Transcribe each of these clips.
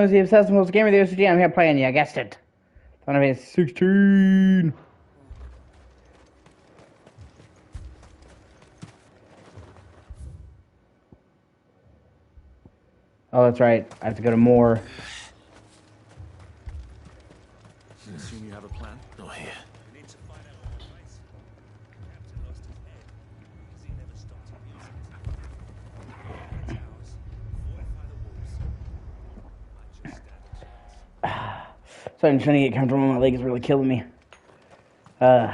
was the obsessed most gamer of the O.C.G. I'm here playing you. I guessed it. Fun of it, 16. Oh, that's right. I have to go to more. Assume you have a plan? Not here. We need to find out what the place. The captain lost his head because he never stopped to use it. The towers, fortify the walls. Might just stand a chance. So I'm trying to get comfortable. My leg is really killing me. It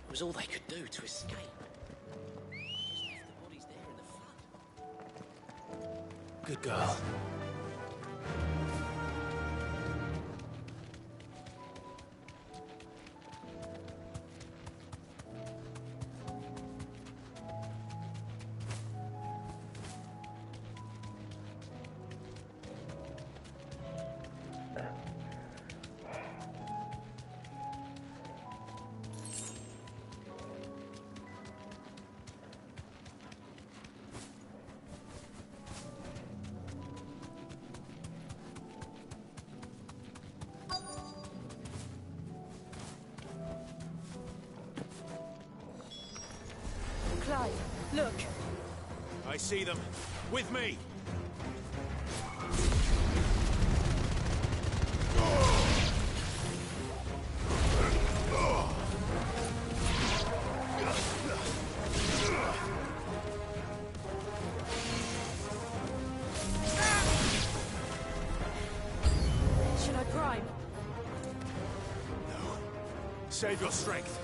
was all they could do to escape. Just left the bodies there in the flood. Good girl. Clive, look. I see them. With me! Should I prime? No. Save your strength.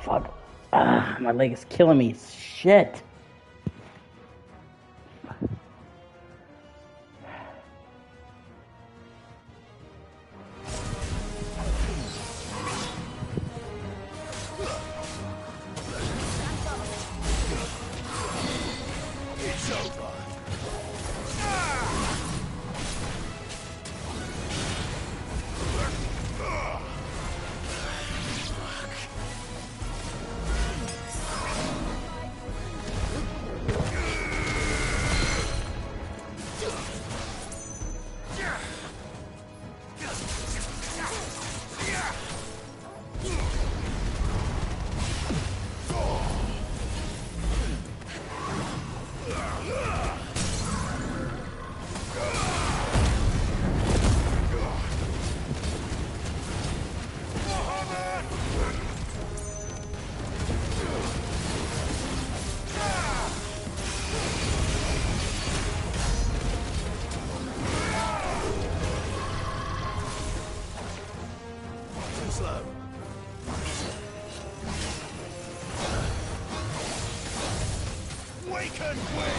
Fuck. My leg is killing me. Shit. It's over. Too slow. We can win!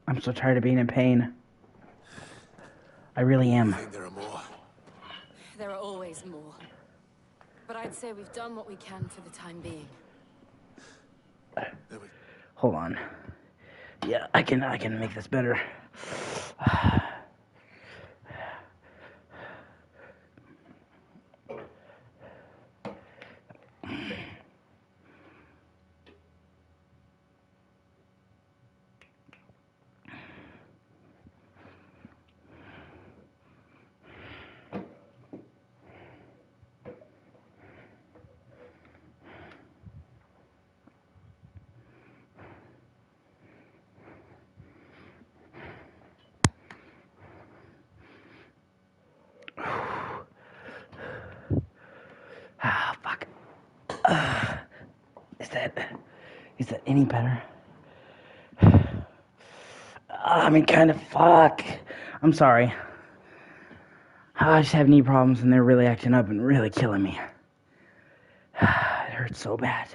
I'm so tired of being in pain. I really am. I think there are more. There are always more. But I'd say we've done what we can for the time being. There we... Hold on. Yeah, I can make this better. any better. I mean, kind of fuck. I'm sorry. I just have knee problems and they're really acting up and really killing me. It hurts so bad.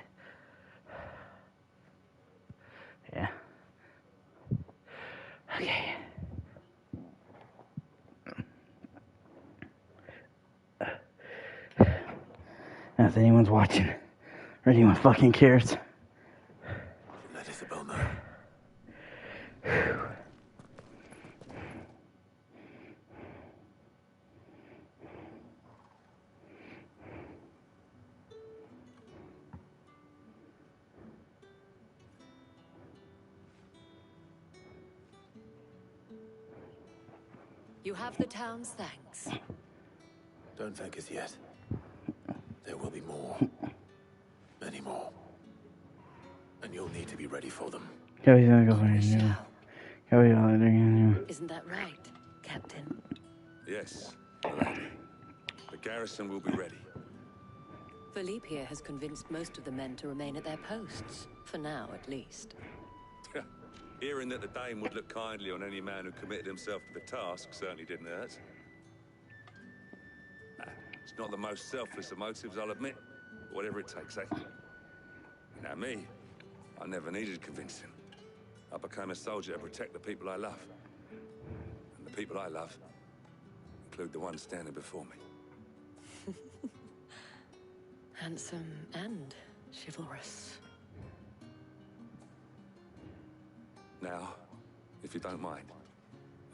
Yeah. Okay. Not if anyone's watching or anyone fucking cares. Let Isabel know. You have the town's thanks. Don't thank us yet. There will be more. Many more. And you'll need to be ready for them. Kelly's gonna go Oh, for we you. shall. Kelly's gonna do. Isn't that right, Captain? Yes, milady. The garrison will be ready. Philippe here has convinced most of the men to remain at their posts. For now, at least. Hearing that the Dame would look kindly on any man who committed himself to the task certainly didn't hurt. It's not the most selfless of motives, I'll admit. But whatever it takes, eh? Now me, I never needed convincing. I became a soldier to protect the people I love. And the people I love include the ones standing before me. Handsome and chivalrous. Now, if you don't mind,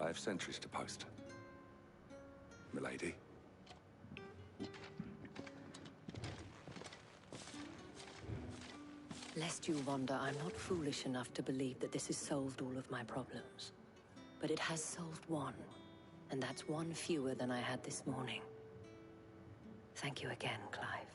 I have sentries to post. Milady. Lest you wonder, I'm not foolish enough to believe that this has solved all of my problems. But it has solved one, and that's one fewer than I had this morning. Thank you again, Clive.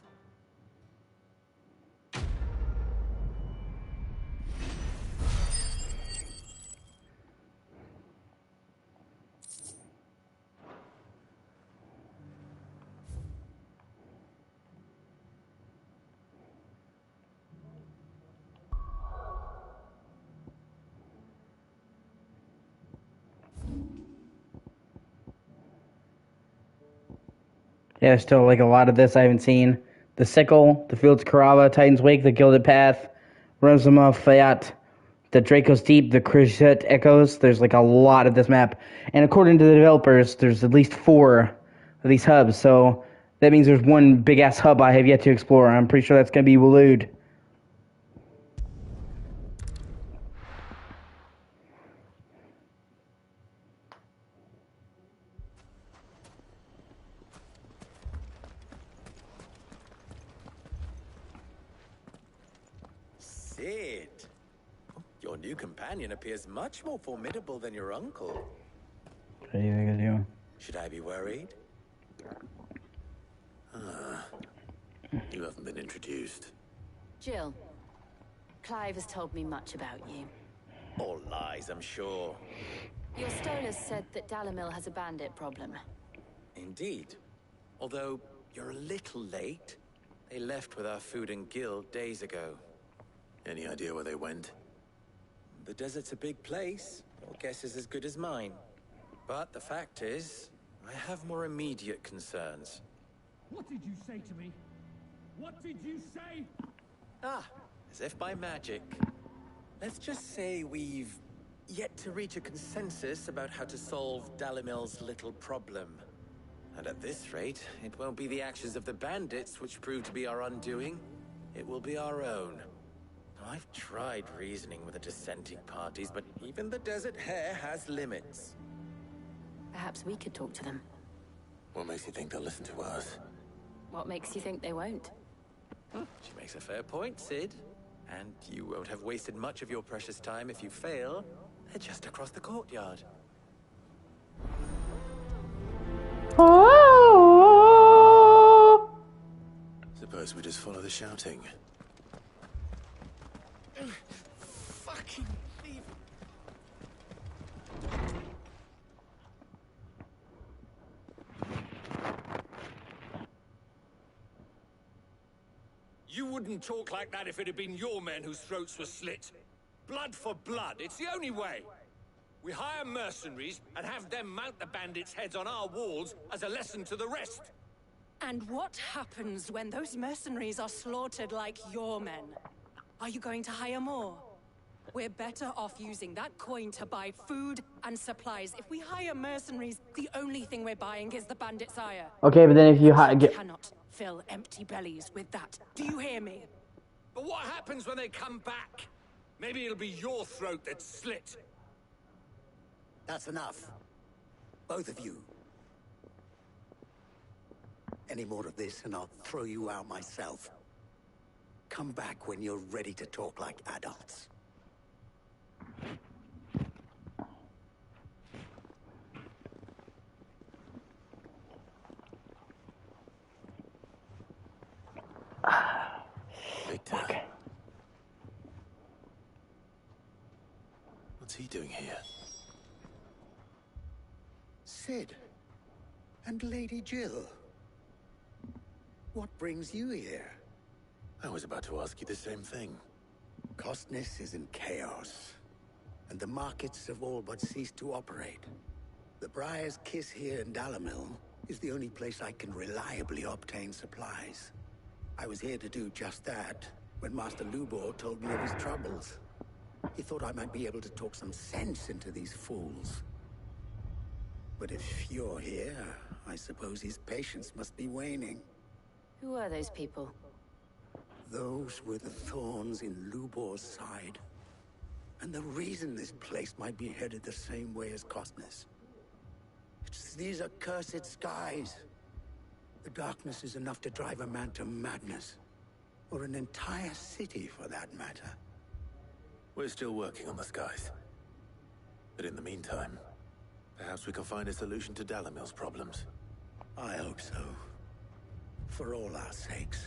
Yeah, there's still like a lot of this I haven't seen. The Sickle, the Fields of Carava, Titan's Wake, the Gilded Path, Rosama Fayat, the Draco's Deep, the Creuset Echoes. There's like a lot of this map. And according to the developers, there's at least 4 of these hubs. So that means there's one big-ass hub I have yet to explore. I'm pretty sure that's going to be Waloed. Sid, your new companion appears much more formidable than your uncle. What do you think of you? Should I be worried? You haven't been introduced. Jill, Clive has told me much about you. All lies, I'm sure. Your stoners said that Dalamil has a bandit problem. Indeed. Although, you're a little late. They left with our food and guild days ago. Any idea where they went? The desert's a big place. Your guess is as good as mine. But the fact is, I have more immediate concerns. What did you say to me? What did you say? Ah, as if by magic. Let's just say we've yet to reach a consensus about how to solve Dalimil's little problem. And at this rate, it won't be the actions of the bandits which prove to be our undoing. It will be our own. Now, I've tried reasoning with the dissenting parties, but even the Desert Hare has limits. Perhaps we could talk to them. What makes you think they'll listen to us? What makes you think they won't? She makes a fair point, Sid. And you won't have wasted much of your precious time if you fail. They're just across the courtyard. Suppose we just follow the shouting. Fucking thief! You wouldn't talk like that if it had been your men whose throats were slit. Blood for blood, it's the only way. We hire mercenaries and have them mount the bandits' heads on our walls as a lesson to the rest. And what happens when those mercenaries are slaughtered like your men? Are you going to hire more? We're better off using that coin to buy food and supplies. If we hire mercenaries, the only thing we're buying is the bandit's ire. Okay, but then if you You get cannot fill empty bellies with that. Do you hear me? But what happens when they come back? Maybe it'll be your throat that's slit. That's enough. Both of you. Any more of this and I'll throw you out myself. Come back when you're ready to talk like adults. Victor. What's he doing here? Sid. And Lady Jill. What brings you here? I was about to ask you the same thing. Costness is in chaos, and the markets have all but ceased to operate. The Briar's Kiss here in Dalimil is the only place I can reliably obtain supplies. I was here to do just that when Master Lubor told me of his troubles. He thought I might be able to talk some sense into these fools. But if you're here, I suppose his patience must be waning. Who are those people? Those were the thorns in Lubor's side. And the reason this place might be headed the same way as Costness. It's these accursed skies. The darkness is enough to drive a man to madness. Or an entire city, for that matter. We're still working on the skies. But in the meantime, perhaps we can find a solution to Dalimil's problems. I hope so. For all our sakes.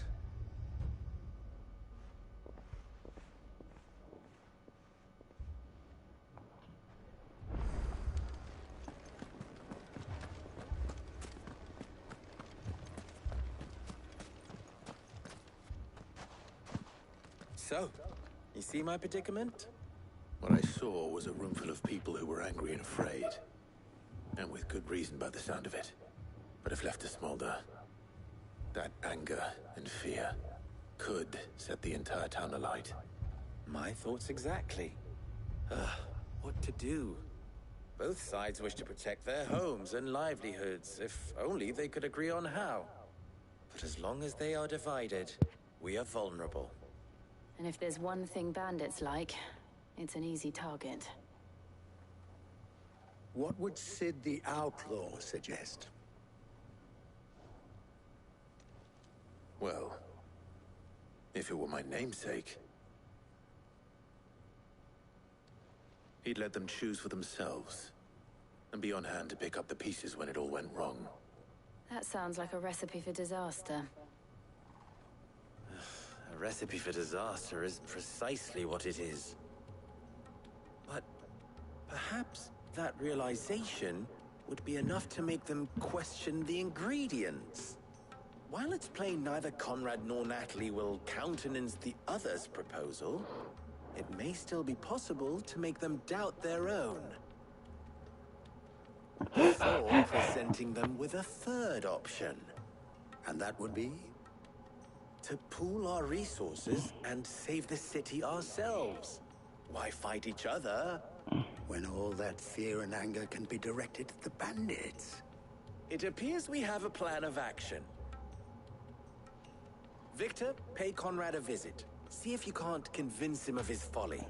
So, you see my predicament? What I saw was a room full of people who were angry and afraid. And with good reason by the sound of it. But if left to smolder, that anger and fear could set the entire town alight. My thoughts exactly. What to do? Both sides wish to protect their homes and livelihoods, if only they could agree on how. But as long as they are divided, we are vulnerable. And if there's one thing bandits like, it's an easy target. What would Sid the Outlaw suggest? Well, if it were my namesake, he'd let them choose for themselves and be on hand to pick up the pieces when it all went wrong. That sounds like a recipe for disaster. A recipe for disaster is precisely what it is. But perhaps that realization would be enough to make them question the ingredients. While it's plain neither Conrad nor Natalie will countenance the other's proposal, it may still be possible to make them doubt their own. Before presenting them with a third option. And that would be? To pool our resources and save the city ourselves. Why fight each other? When all that fear and anger can be directed at the bandits. It appears we have a plan of action. Victor, pay Conrad a visit. See if you can't convince him of his folly.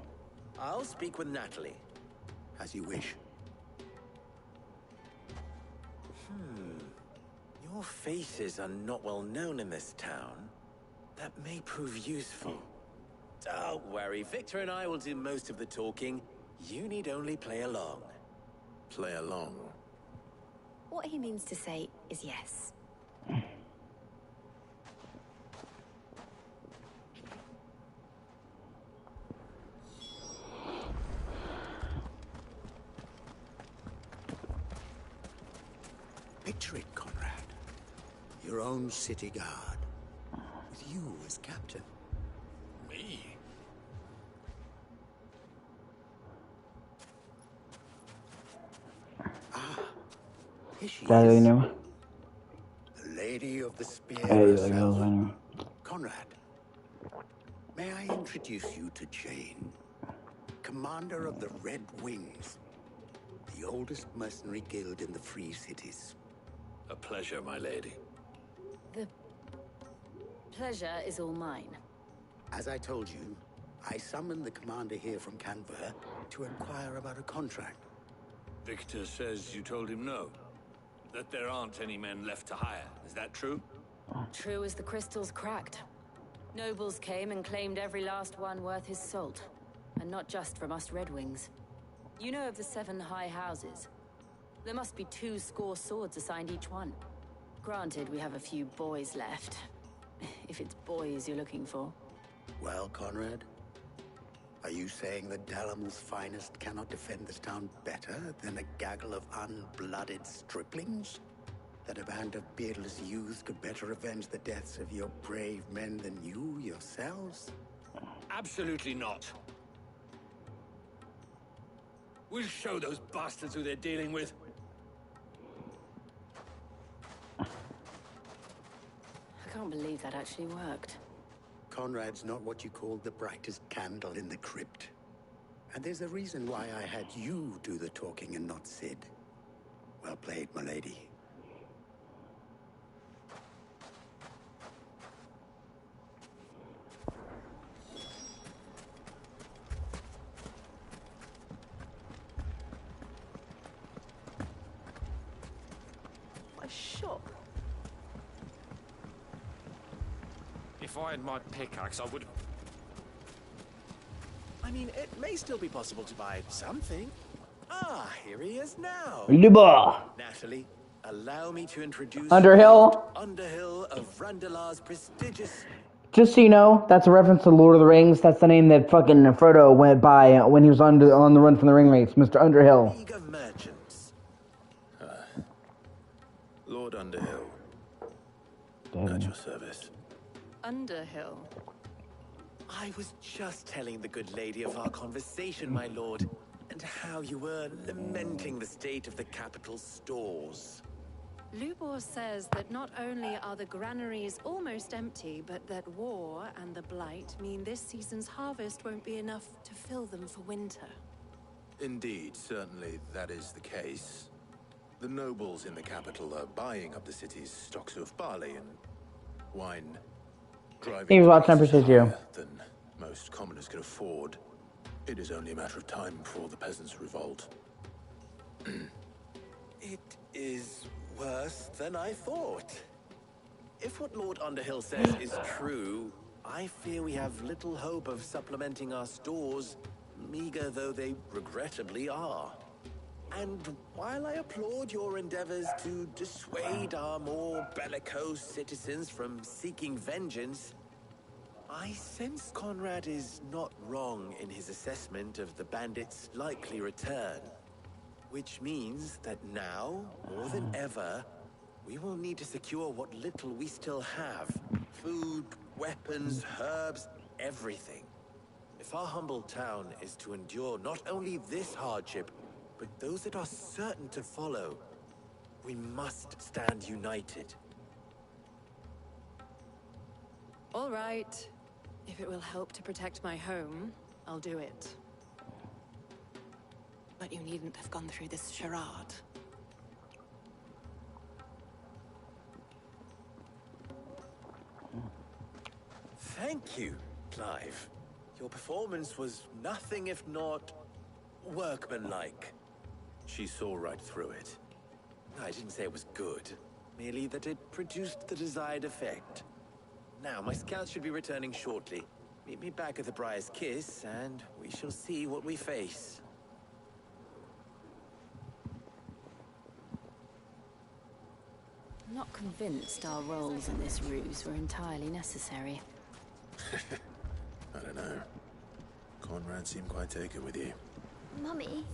I'll speak with Natalie. As you wish. Your faces are not well known in this town. That may prove useful. Don't worry, Victor and I will do most of the talking. You need only play along. Play along. What he means to say is yes. Picture it, Conrad. Your own city guard. with you as captain. Me? Here she Guys, you is. know. The Lady of the Spear Hey, the herself. girls, I know. Conrad, may I introduce you to Jane, commander of the Red Wings, the oldest mercenary guild in the Free Cities. A pleasure, my lady. The pleasure is all mine. As I told you, I summoned the commander here from Canver to inquire about a contract. Victor says you told him no. That there aren't any men left to hire. Is that true? True as the crystals cracked. Nobles came and claimed every last one worth his salt. And not just from us Red Wings. You know of the 7 high houses. There must be 2 swords assigned each one. Granted, we have a few boys left. If it's boys you're looking for. Well, Conrad, are you saying that Dalamel's finest cannot defend this town better than a gaggle of unblooded striplings? That a band of beardless youths could better avenge the deaths of your brave men than you yourselves? Absolutely not. We'll show those bastards who they're dealing with. I can't believe that actually worked. Conrad's not what you call the brightest candle in the crypt. And there's a reason why I had you do the talking and not Sid. Well played, my lady. A shop. If I had my pickaxe, I would have... I mean, it may still be possible to buy something. Ah, here he is now. Luba! Natalie, allow me to introduce Underhill. Lord Underhill of Randalar's prestigious... Just so you know, that's a reference to Lord of the Rings. That's the name that fucking Frodo went by when he was on the run from the ringmates, Mr. Underhill. League of Merchants. Lord Underhill. At your service. Underhill. I was just telling the good lady of our conversation, my lord, and how you were lamenting the state of the capital's stores. Lubor says that not only are the granaries almost empty, but that war and the Blight mean this season's harvest won't be enough to fill them for winter. Indeed, certainly that is the case. The nobles in the capital are buying up the city's stocks of barley and wine, driving Thank you for watching. I prices appreciate you. higher than most commoners can afford. It is only a matter of time before the peasants revolt. It is worse than I thought. If what Lord Underhill says is true, I fear we have little hope of supplementing our stores, meager though they regrettably are. And while I applaud your endeavors to dissuade our more bellicose citizens from seeking vengeance, I sense Conrad is not wrong in his assessment of the bandits' likely return. Which means that now, more than ever, we will need to secure what little we still have. Food, weapons, herbs, everything. If our humble town is to endure not only this hardship, but those that are certain to follow, we must stand united. All right. If it will help to protect my home, I'll do it. But you needn't have gone through this charade. Thank you, Clive. Your performance was nothing if not workmanlike. She saw right through it. I didn't say it was good, merely that it produced the desired effect. Now, my scouts should be returning shortly. Meet me back at the Briar's Kiss, and we shall see what we face. I'm not convinced our roles in this ruse were entirely necessary. I don't know. Conrad seemed quite taken with you. Mummy?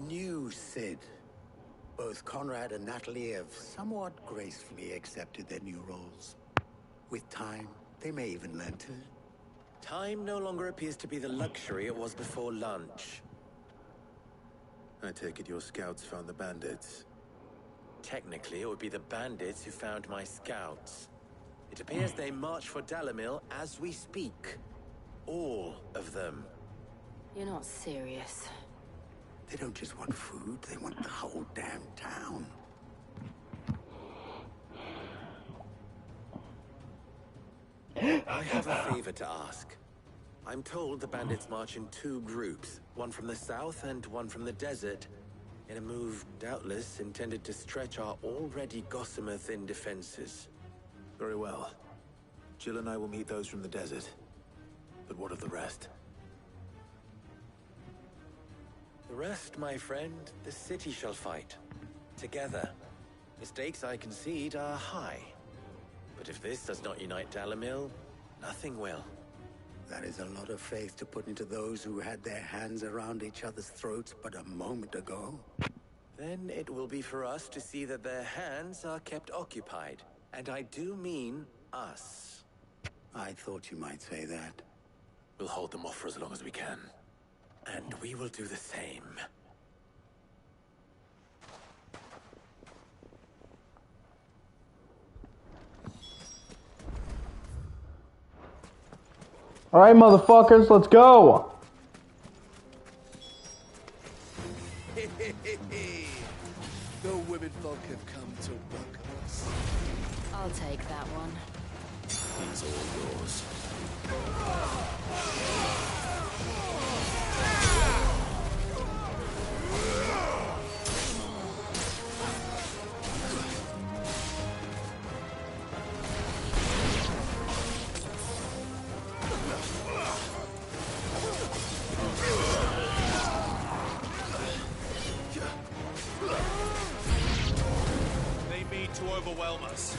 new Cid. Both Conrad and Natalie have somewhat gracefully accepted their new roles. With time, they may even learn to... Time no longer appears to be the luxury it was before lunch. I take it your scouts found the bandits. Technically, it would be the bandits who found my scouts. It appears they march for Dalimil as we speak. All of them. You're not serious. They don't just want food, they want the whole damn town. I have a favor to ask. I'm told the bandits march in two groups, one from the south and one from the desert, in a move doubtless intended to stretch our already gossamer-thin defenses. Very well. Jill and I will meet those from the desert. But what of the rest? The rest, my friend, the city shall fight. Together. The stakes, I concede, are high. But if this does not unite Dalimil, nothing will. That is a lot of faith to put into those who had their hands around each other's throats but a moment ago. Then it will be for us to see that their hands are kept occupied. And I do mean us. I thought you might say that. We'll hold them off for as long as we can. And we will do the same. All right, motherfuckers, let's go. The women folk have come to welcome us. I'll take that one. He's all yours. They mean to overwhelm us.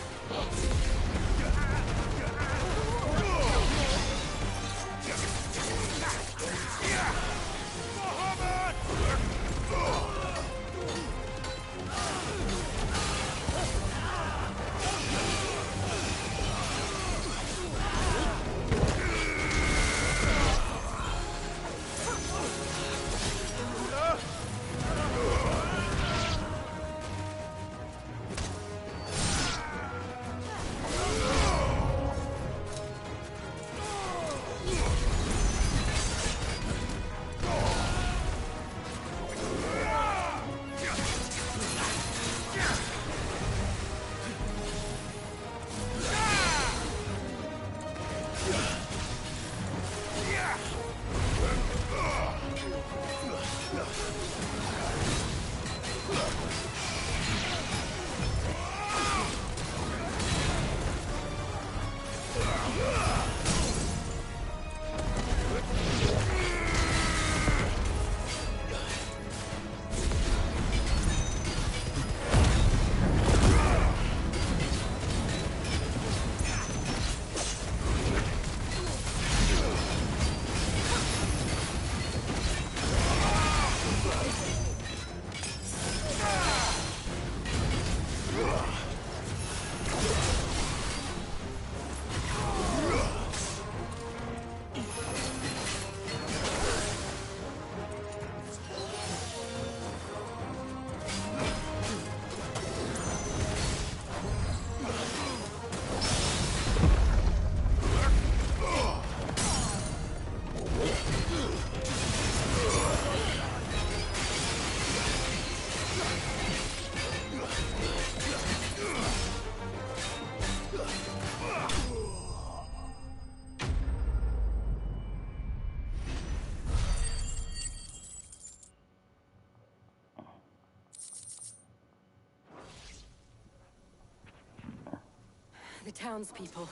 The townspeople.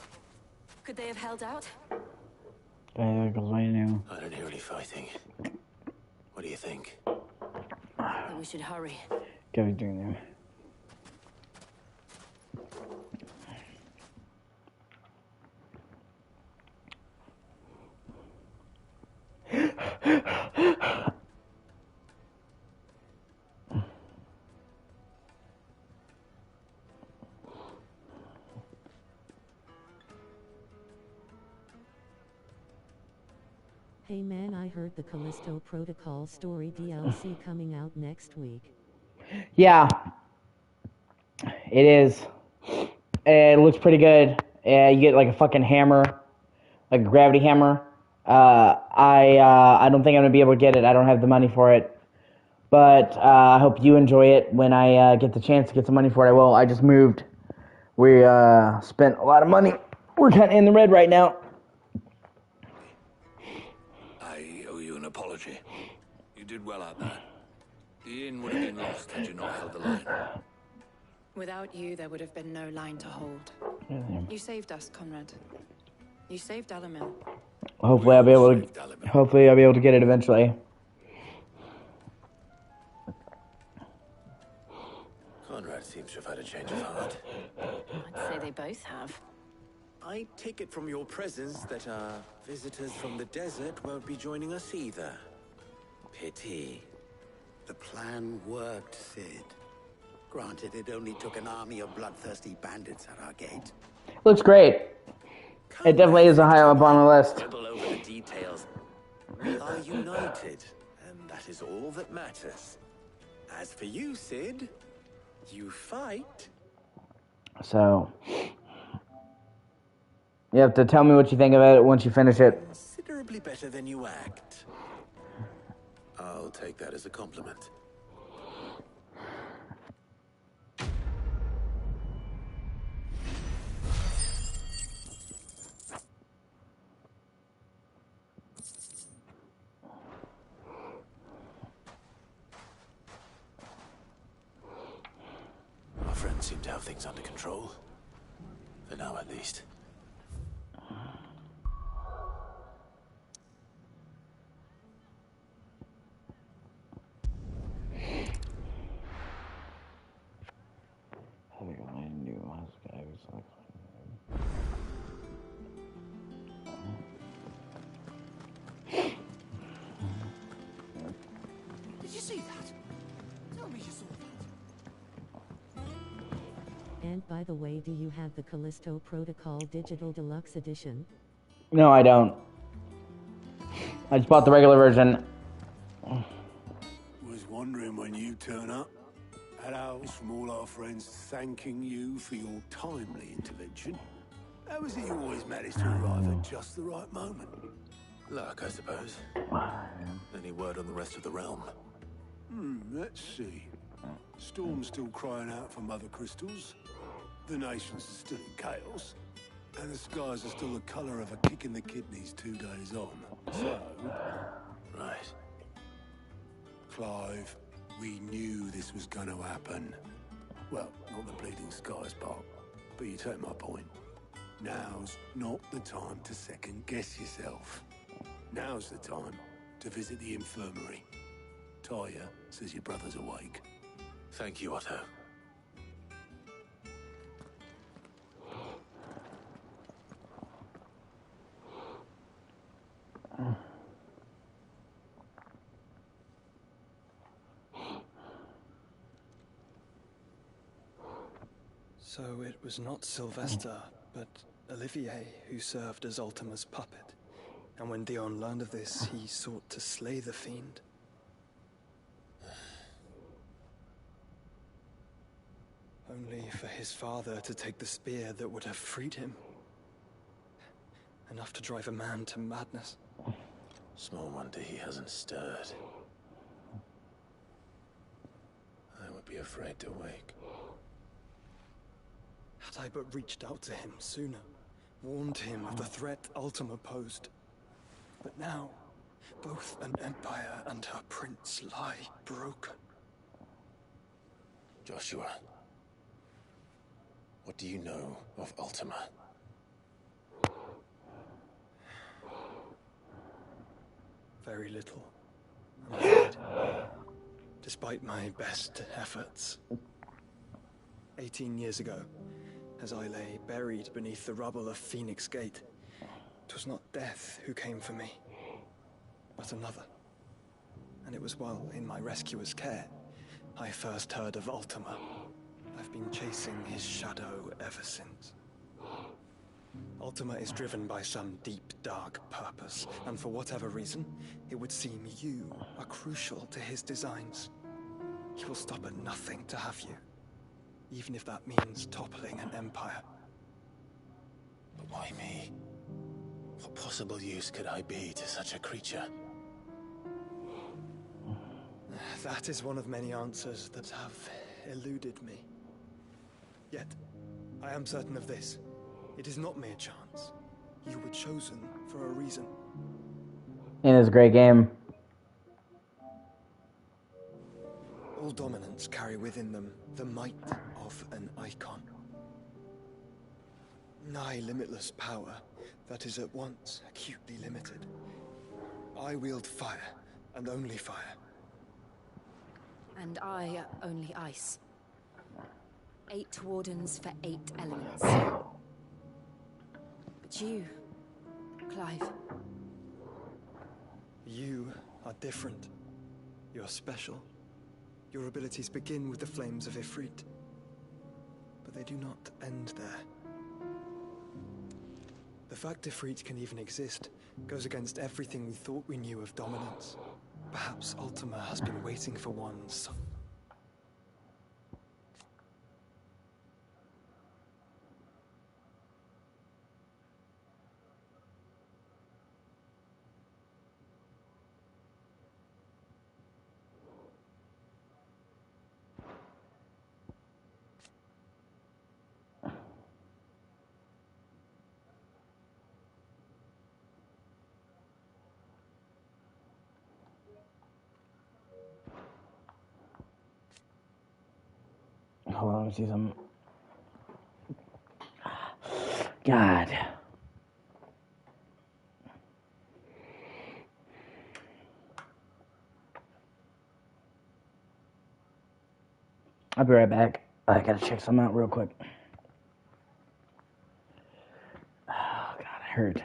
Could they have held out? There goes my new. I don't hear any fighting. What do you think? Then we should hurry. Gotta do now. Hey man, I heard the Callisto Protocol story DLC coming out next week. Yeah, it is. It looks pretty good. You get like a fucking hammer, like a gravity hammer. I don't think I'm gonna be able to get it. I don't have the money for it. But I hope you enjoy it. When I get the chance to get some money for it, I will. I just moved. We spent a lot of money. We're kind of in the red right now. I owe you an apology. You did well out there. The inn would have been lost had you not held the line. Without you, there would have been no line to hold. You saved us, Conrad. You saved Dalimil. Hopefully I'll be able to. Hopefully I'll be able to get it eventually. Conrad seems to have had a change of heart. I'd say they both have. I take it from your presence that our visitors from the desert won't be joining us either. Pity. The plan worked, Sid. Granted, it only took an army of bloodthirsty bandits at our gate. Looks great. It definitely is a high up on the list. Quibble over the details. We are united, and that is all that matters. As for you, Sid, you fight. So, you have to tell me what you think about it once you finish it. Considerably better than you act. I'll take that as a compliment. Our friends seem to have things under control. For now, at least. Did you see that? Tell me you saw that. And by the way, do you have the Callisto Protocol Digital Deluxe Edition? No, I don't. I just bought the regular version. Was wondering when you turn up. Had owls from all our friends thanking you for your timely intervention. How is it you always manage to arrive at just the right moment? Luck, I suppose. Any word on the rest of the realm? Let's see. Storm's still crying out for mother crystals. The nations are still in chaos. And the skies are still the colour of a kick in the kidneys 2 days on. So... Right. Clive, we knew this was going to happen. Well, not the bleeding skies part, but you take my point. Now's not the time to second-guess yourself. Now's the time to visit the infirmary. Taya says your brother's awake. Thank you, Otto. So it was not Sylvester, but Olivier who served as Ultima's puppet. And when Dion learned of this, he sought to slay the fiend. Only for his father to take the spear that would have freed him. Enough to drive a man to madness. Small wonder he hasn't stirred. I would be afraid to wake. Had I but reached out to him sooner, warned him of the threat Ultima posed. But now, both an empire and her prince lie broken. Joshua, what do you know of Ultima? Very little, I'm afraid. Despite my best efforts. 18 years ago, as I lay buried beneath the rubble of Phoenix Gate, 'twas not death who came for me, but another. And it was while in my rescuer's care, I first heard of Ultima. I've been chasing his shadow ever since. Ultima is driven by some deep, dark purpose, and for whatever reason, it would seem you are crucial to his designs. He will stop at nothing to have you, even if that means toppling an empire. But why me? What possible use could I be to such a creature? That is one of many answers that have eluded me. Yet, I am certain of this. It is not mere chance. You were chosen for a reason. It is a great game. All dominants carry within them the might of an icon. Nigh limitless power that is at once acutely limited. I wield fire, and only fire. And I only ice. 8 wardens for 8 elements. But you, Clive. You are different. You're special. Your abilities begin with the flames of Ifrit. But they do not end there. The fact Ifrit can even exist goes against everything we thought we knew of dominance. Perhaps Ultima has been waiting for one so... Hold on, let me see some. God. I'll be right back. I gotta check some out real quick. Oh, God, I hurt.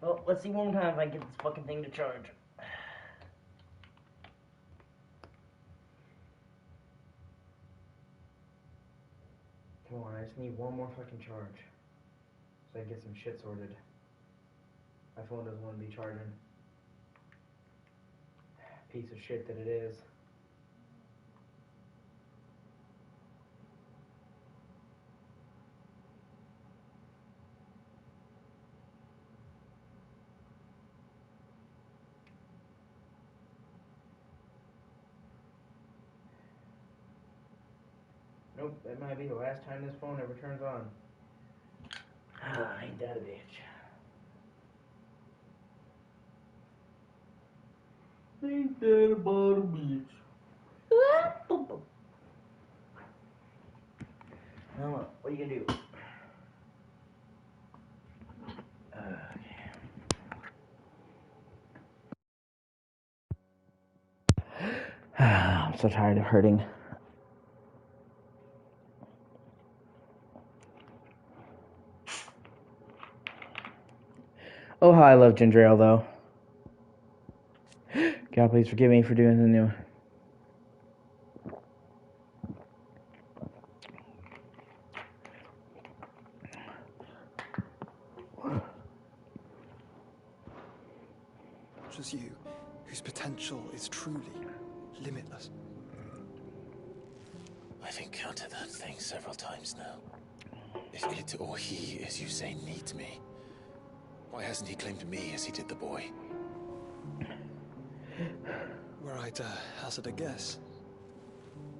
Well, let's see one more time if I can get this fucking thing to charge. Come on, I just need one more fucking charge. So I can get some shit sorted. My phone doesn't want to be charging. Piece of shit that it is. Nope, that might be the last time this phone ever turns on. Ain't that a bitch? Ain't that about a bitch? Now, what are you gonna do? I'm so tired of hurting. Oh, how I love ginger ale, though. God, please forgive me for doing the new. Just you, whose potential is truly limitless. I've encountered that thing several times now. If it or he, as you say, needs me, why hasn't he claimed me as he did the boy? Were I to hazard a guess,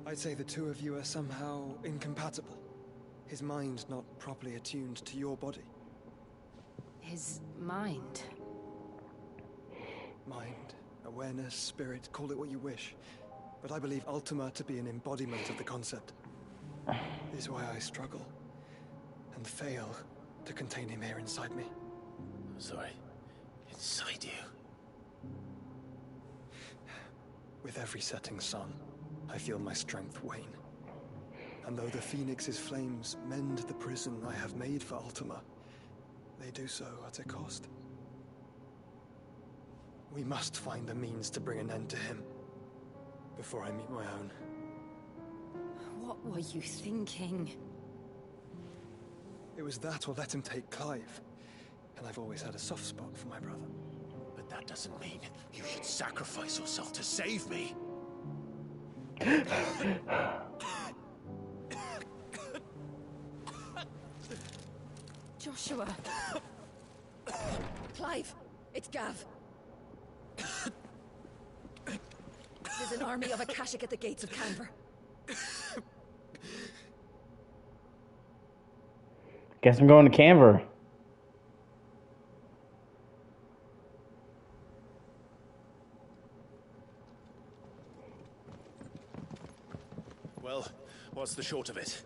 I'd say the two of you are somehow incompatible. His mind not properly attuned to your body. His mind. Mind, awareness, spirit, call it what you wish. But I believe Ultima to be an embodiment of the concept. This is why I struggle and fail to contain him here inside me. I'm sorry. Inside you? With every setting sun, I feel my strength wane. And though the Phoenix's flames mend the prison I have made for Ultima, they do so at a cost. We must find the means to bring an end to him before I meet my own. What were you thinking? It was that or let him take Clive. And I've always had a soft spot for my brother. But that doesn't mean you should sacrifice yourself to save me. Joshua! Clive! It's Gav! There's an army of Akashic at the gates of Canver. Guess I'm going to Canver. Well, what's the short of it?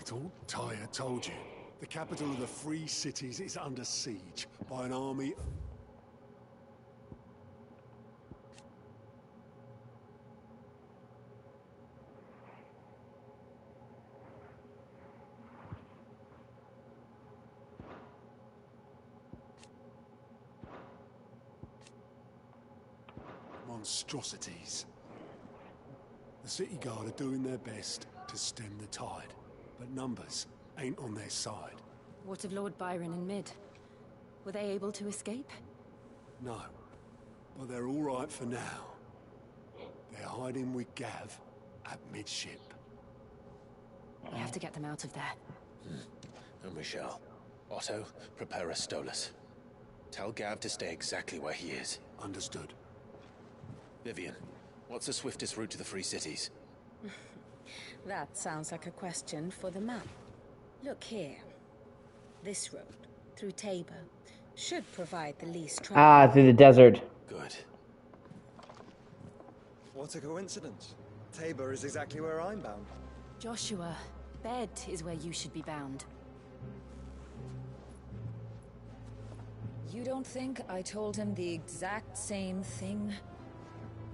Thought Tyre told you. The capital of the Free Cities is under siege by an army. Monstrosities. The City Guard are doing their best to stem the tide, but numbers ain't on their side. What of Lord Byron and Mid? Were they able to escape? No, but they're all right for now. They're hiding with Gav at midship. We have to get them out of there. And we shall. Otto, prepare a Stolas. Tell Gav to stay exactly where he is. Understood. Vivian, what's the swiftest route to the Free Cities? That sounds like a question for the map. Look here. This road, through Tabor, should provide the least trouble. Through the desert. Good. What a coincidence. Tabor is exactly where I'm bound. Joshua, bed is where you should be bound. You don't think I told him the exact same thing?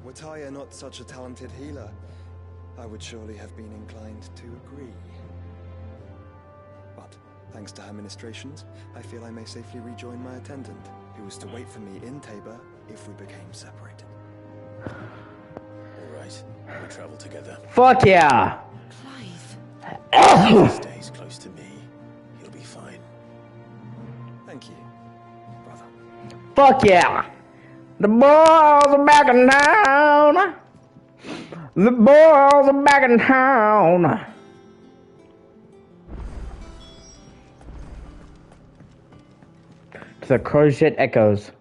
Were Tyre not such a talented healer, I would surely have been inclined to agree. But, thanks to her ministrations, I feel I may safely rejoin my attendant, who was to wait for me in Tabor if we became separated. All right, we'll travel together. Fuck yeah! If he stays close to me, he'll be fine. Thank you, brother. Fuck yeah! The boys are back in town! The boys are back in town! The crochet echoes.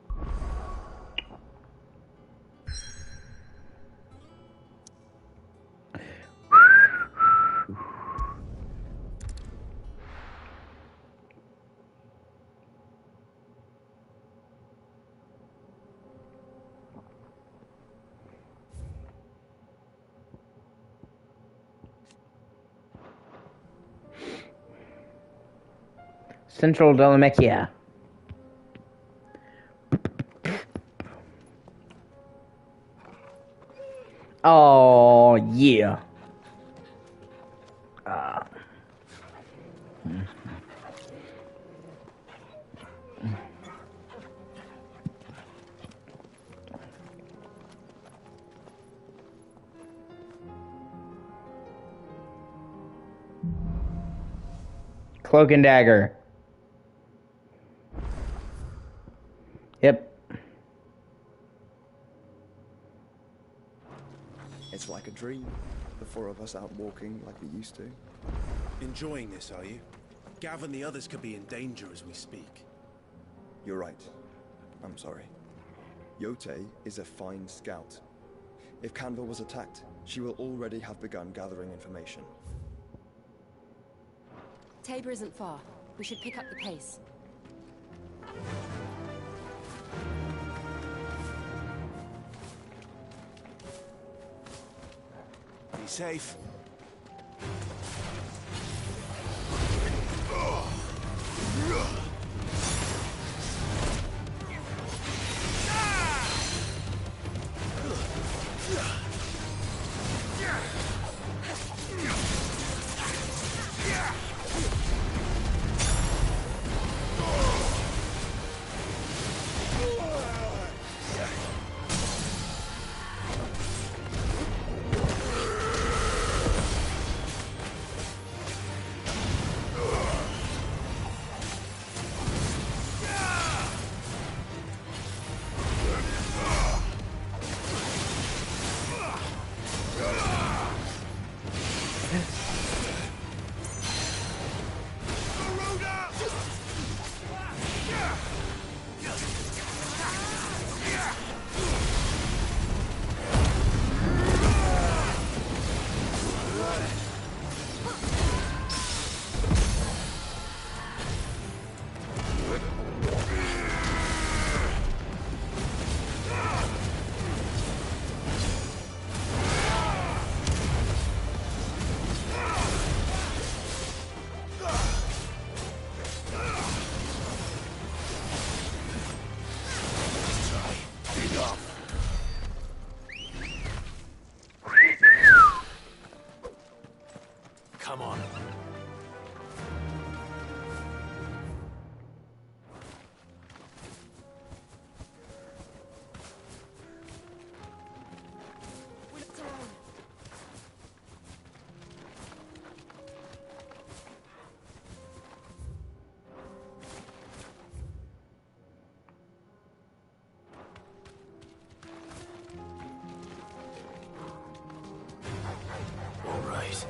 Central Dalamekia. Oh, yeah. Cloak and dagger. Yep. It's like a dream. The four of us out walking like we used to. Enjoying this, are you? Gav and the others could be in danger as we speak. You're right. I'm sorry. Yote is a fine scout. If Canva was attacked, she will already have begun gathering information. Tabor isn't far. We should pick up the pace. Be safe. Come on. All right.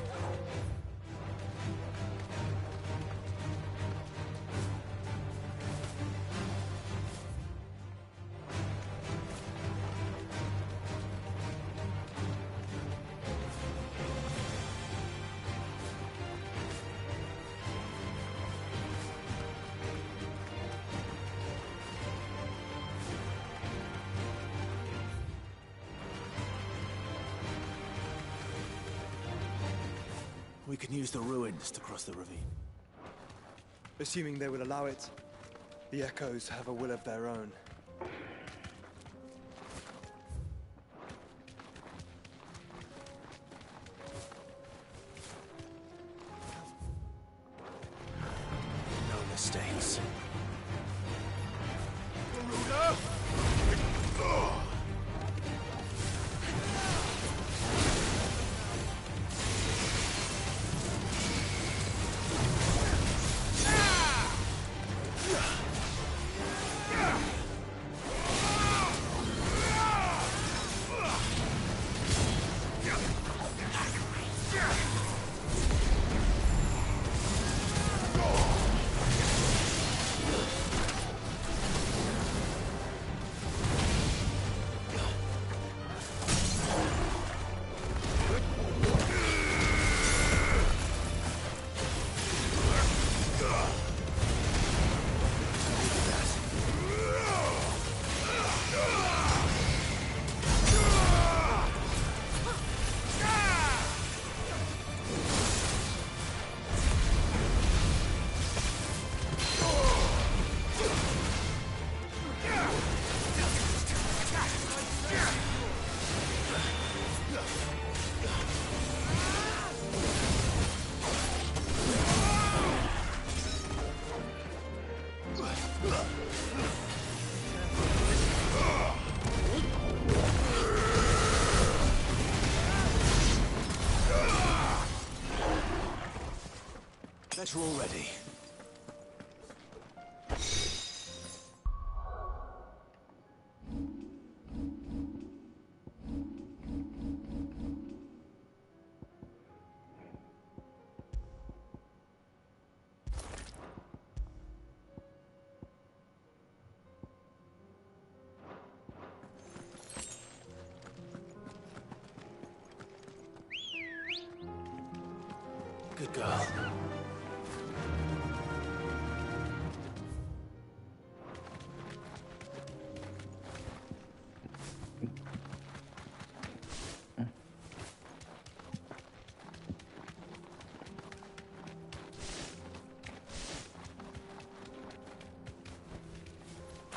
We can use the ruins to cross the ravine. Assuming they will allow it, the Echoes have a will of their own. No mistakes. Better already. Good girl.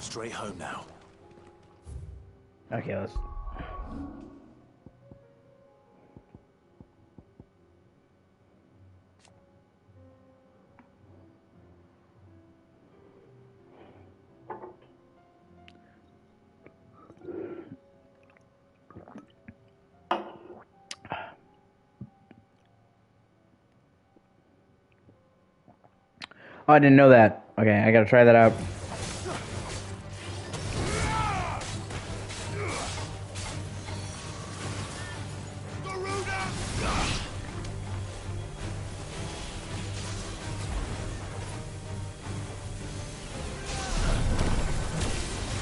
Straight home now. Okay, let's. Oh, I didn't know that. Okay, I gotta try that out.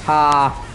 Ha!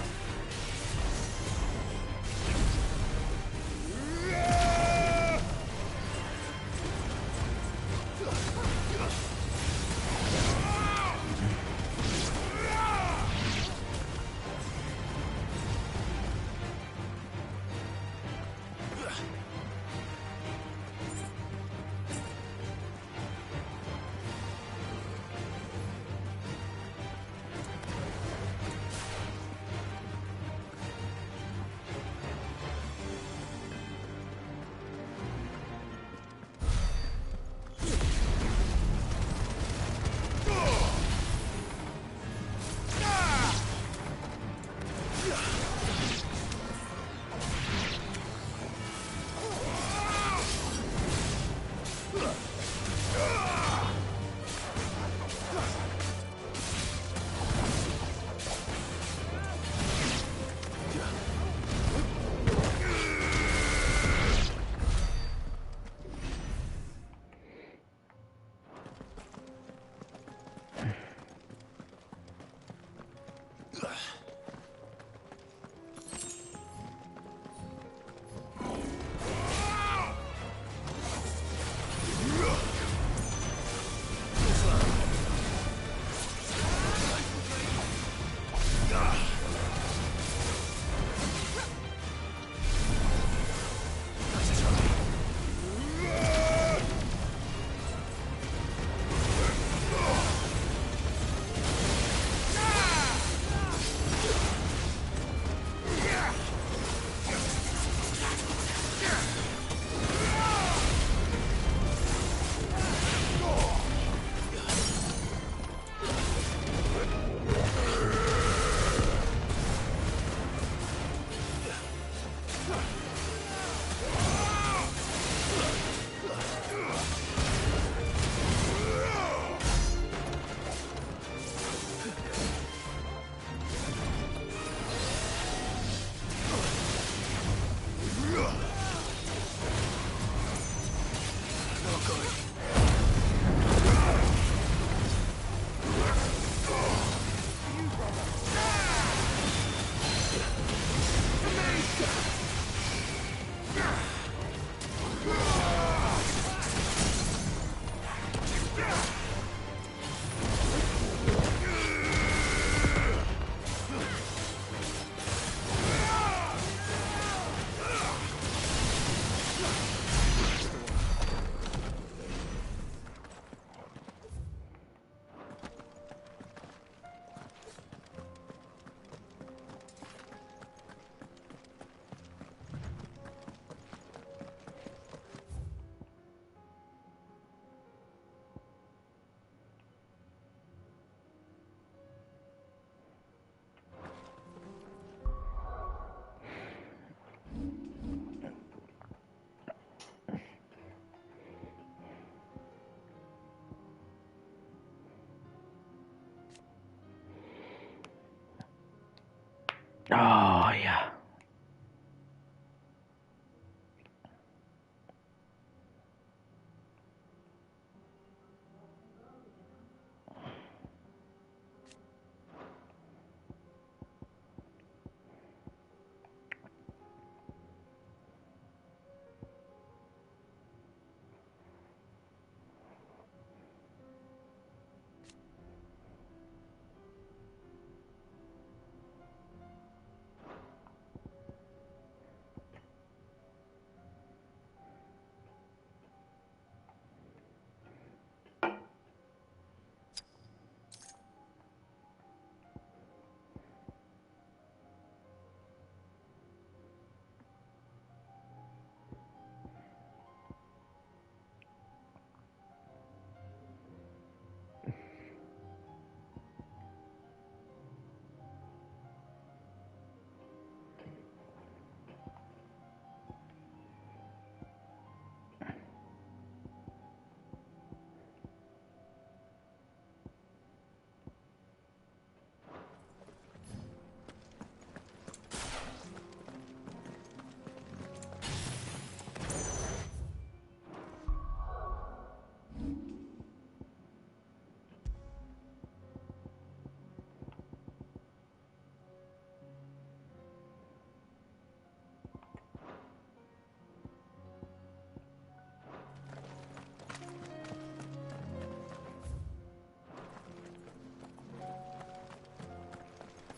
Oh, yeah.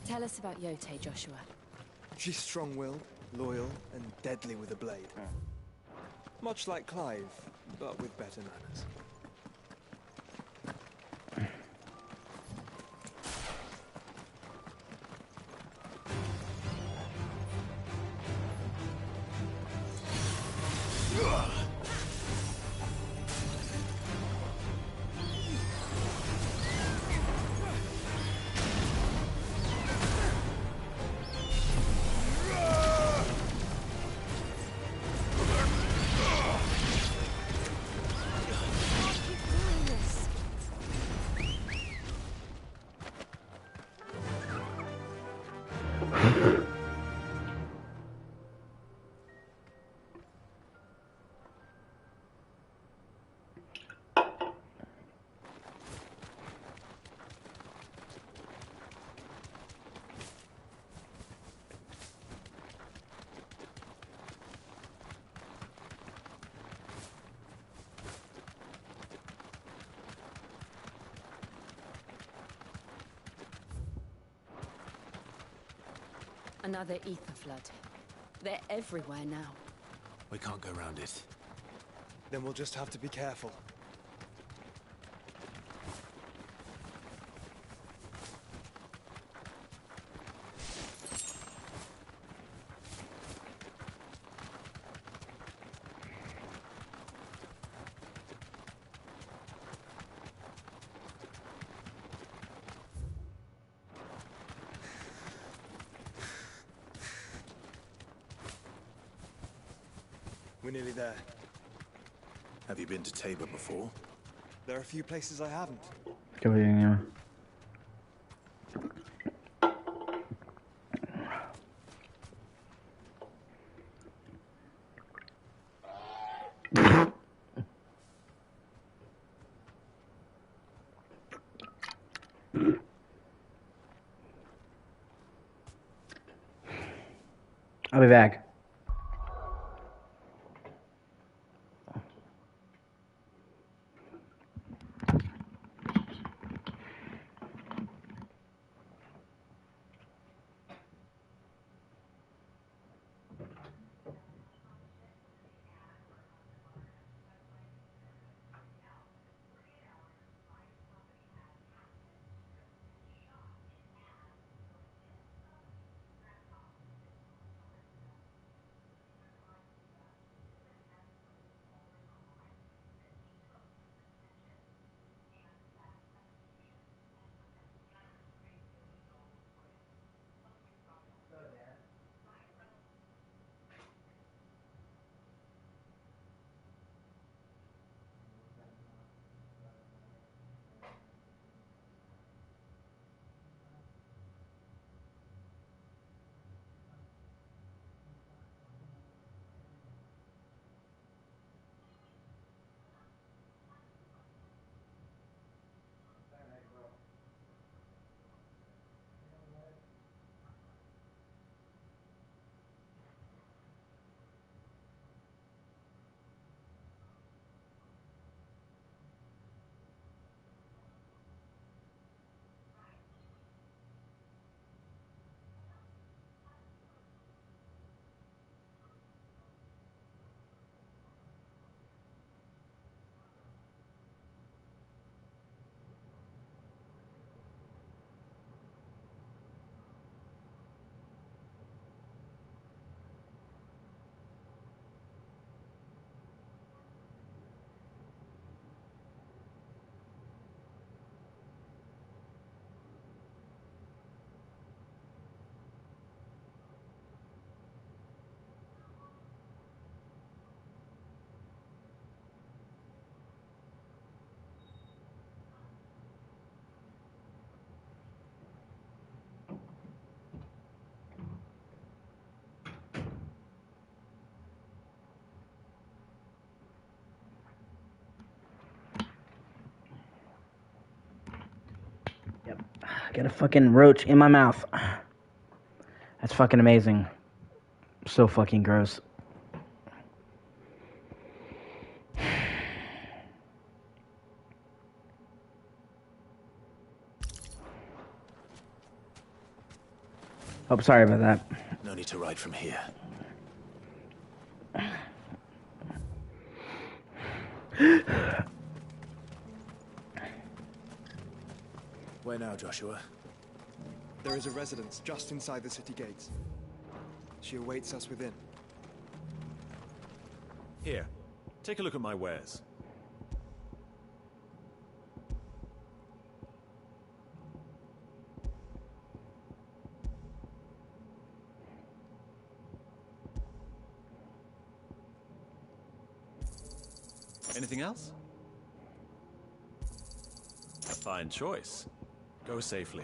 Tell us about Yote, Joshua. She's strong-willed, loyal, and deadly with a blade. Much like Clive, but with better manners. Another ether flood. They're everywhere now. We can't go around it. Then we'll just have to be careful. We're nearly there. Have you been to Tabor before? There are a few places I haven't. Qué bien, I'll be back. I got a fucking roach in my mouth. That's fucking amazing. So fucking gross. Oh, sorry about that. No need to ride from here. Where now, Joshua? There is a residence just inside the city gates. She awaits us within. Here, take a look at my wares. Anything else? A fine choice. Go safely.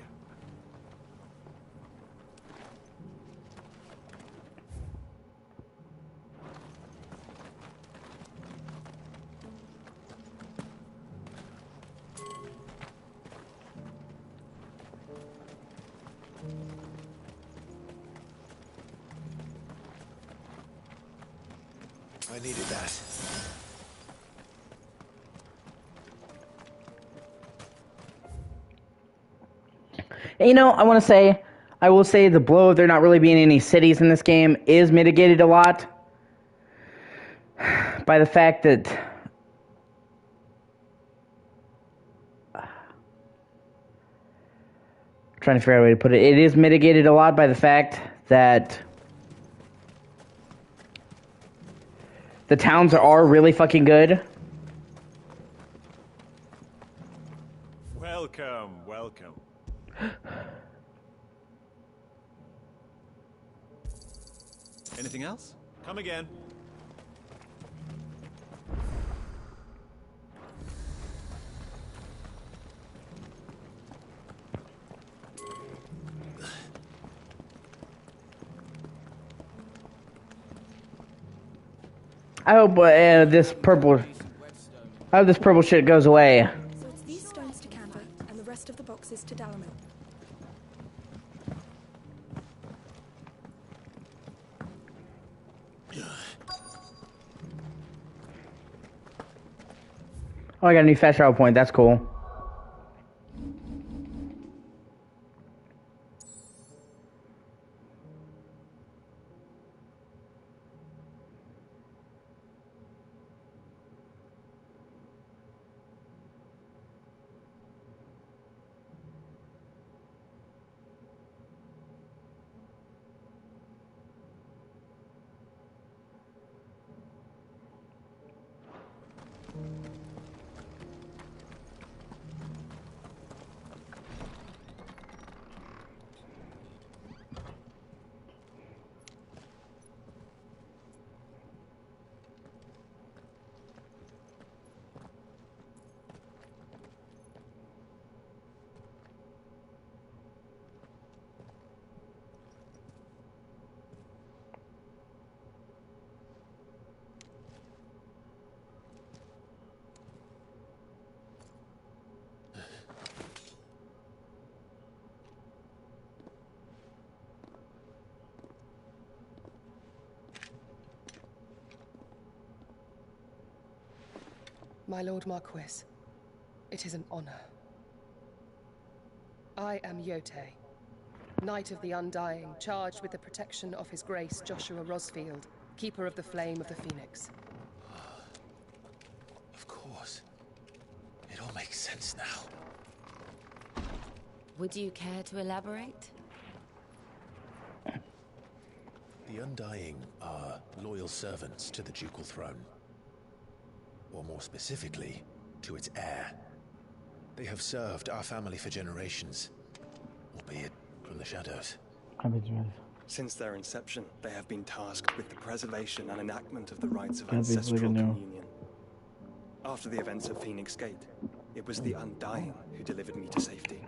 I needed that. You know, I will say the blow of there not really being any cities in this game is mitigated a lot by the fact that trying to figure out a way to put it. It is mitigated a lot by the fact that the towns are really fucking good. Welcome, welcome. Anything else? Come again. I hope this purple shit goes away. So it's these stones to Canva, and the rest of the boxes to Dalamil. Oh, I got a new fast travel point. That's cool. My Lord Marquis, it is an honor. I am Yote, Knight of the Undying, charged with the protection of His Grace Joshua Rosfield, Keeper of the Flame of the Phoenix. Of course. It all makes sense now. Would you care to elaborate? The Undying are loyal servants to the ducal throne. Or more specifically, to its heir. They have served our family for generations, albeit from the shadows. Since their inception, they have been tasked with the preservation and enactment of the rites of ancestral communion. After the events at Phoenix Gate, it was the Undying who delivered me to safety.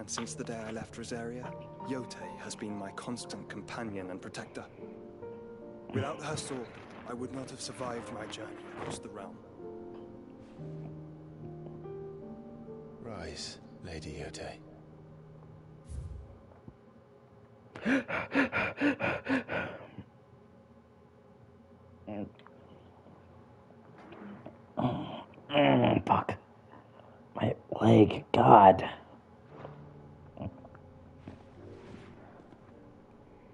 And since the day I left Rosaria, Yote has been my constant companion and protector. Without her sword, I would not have survived my journey across the realm. Rise, Lady Yote. Fuck. My leg, God.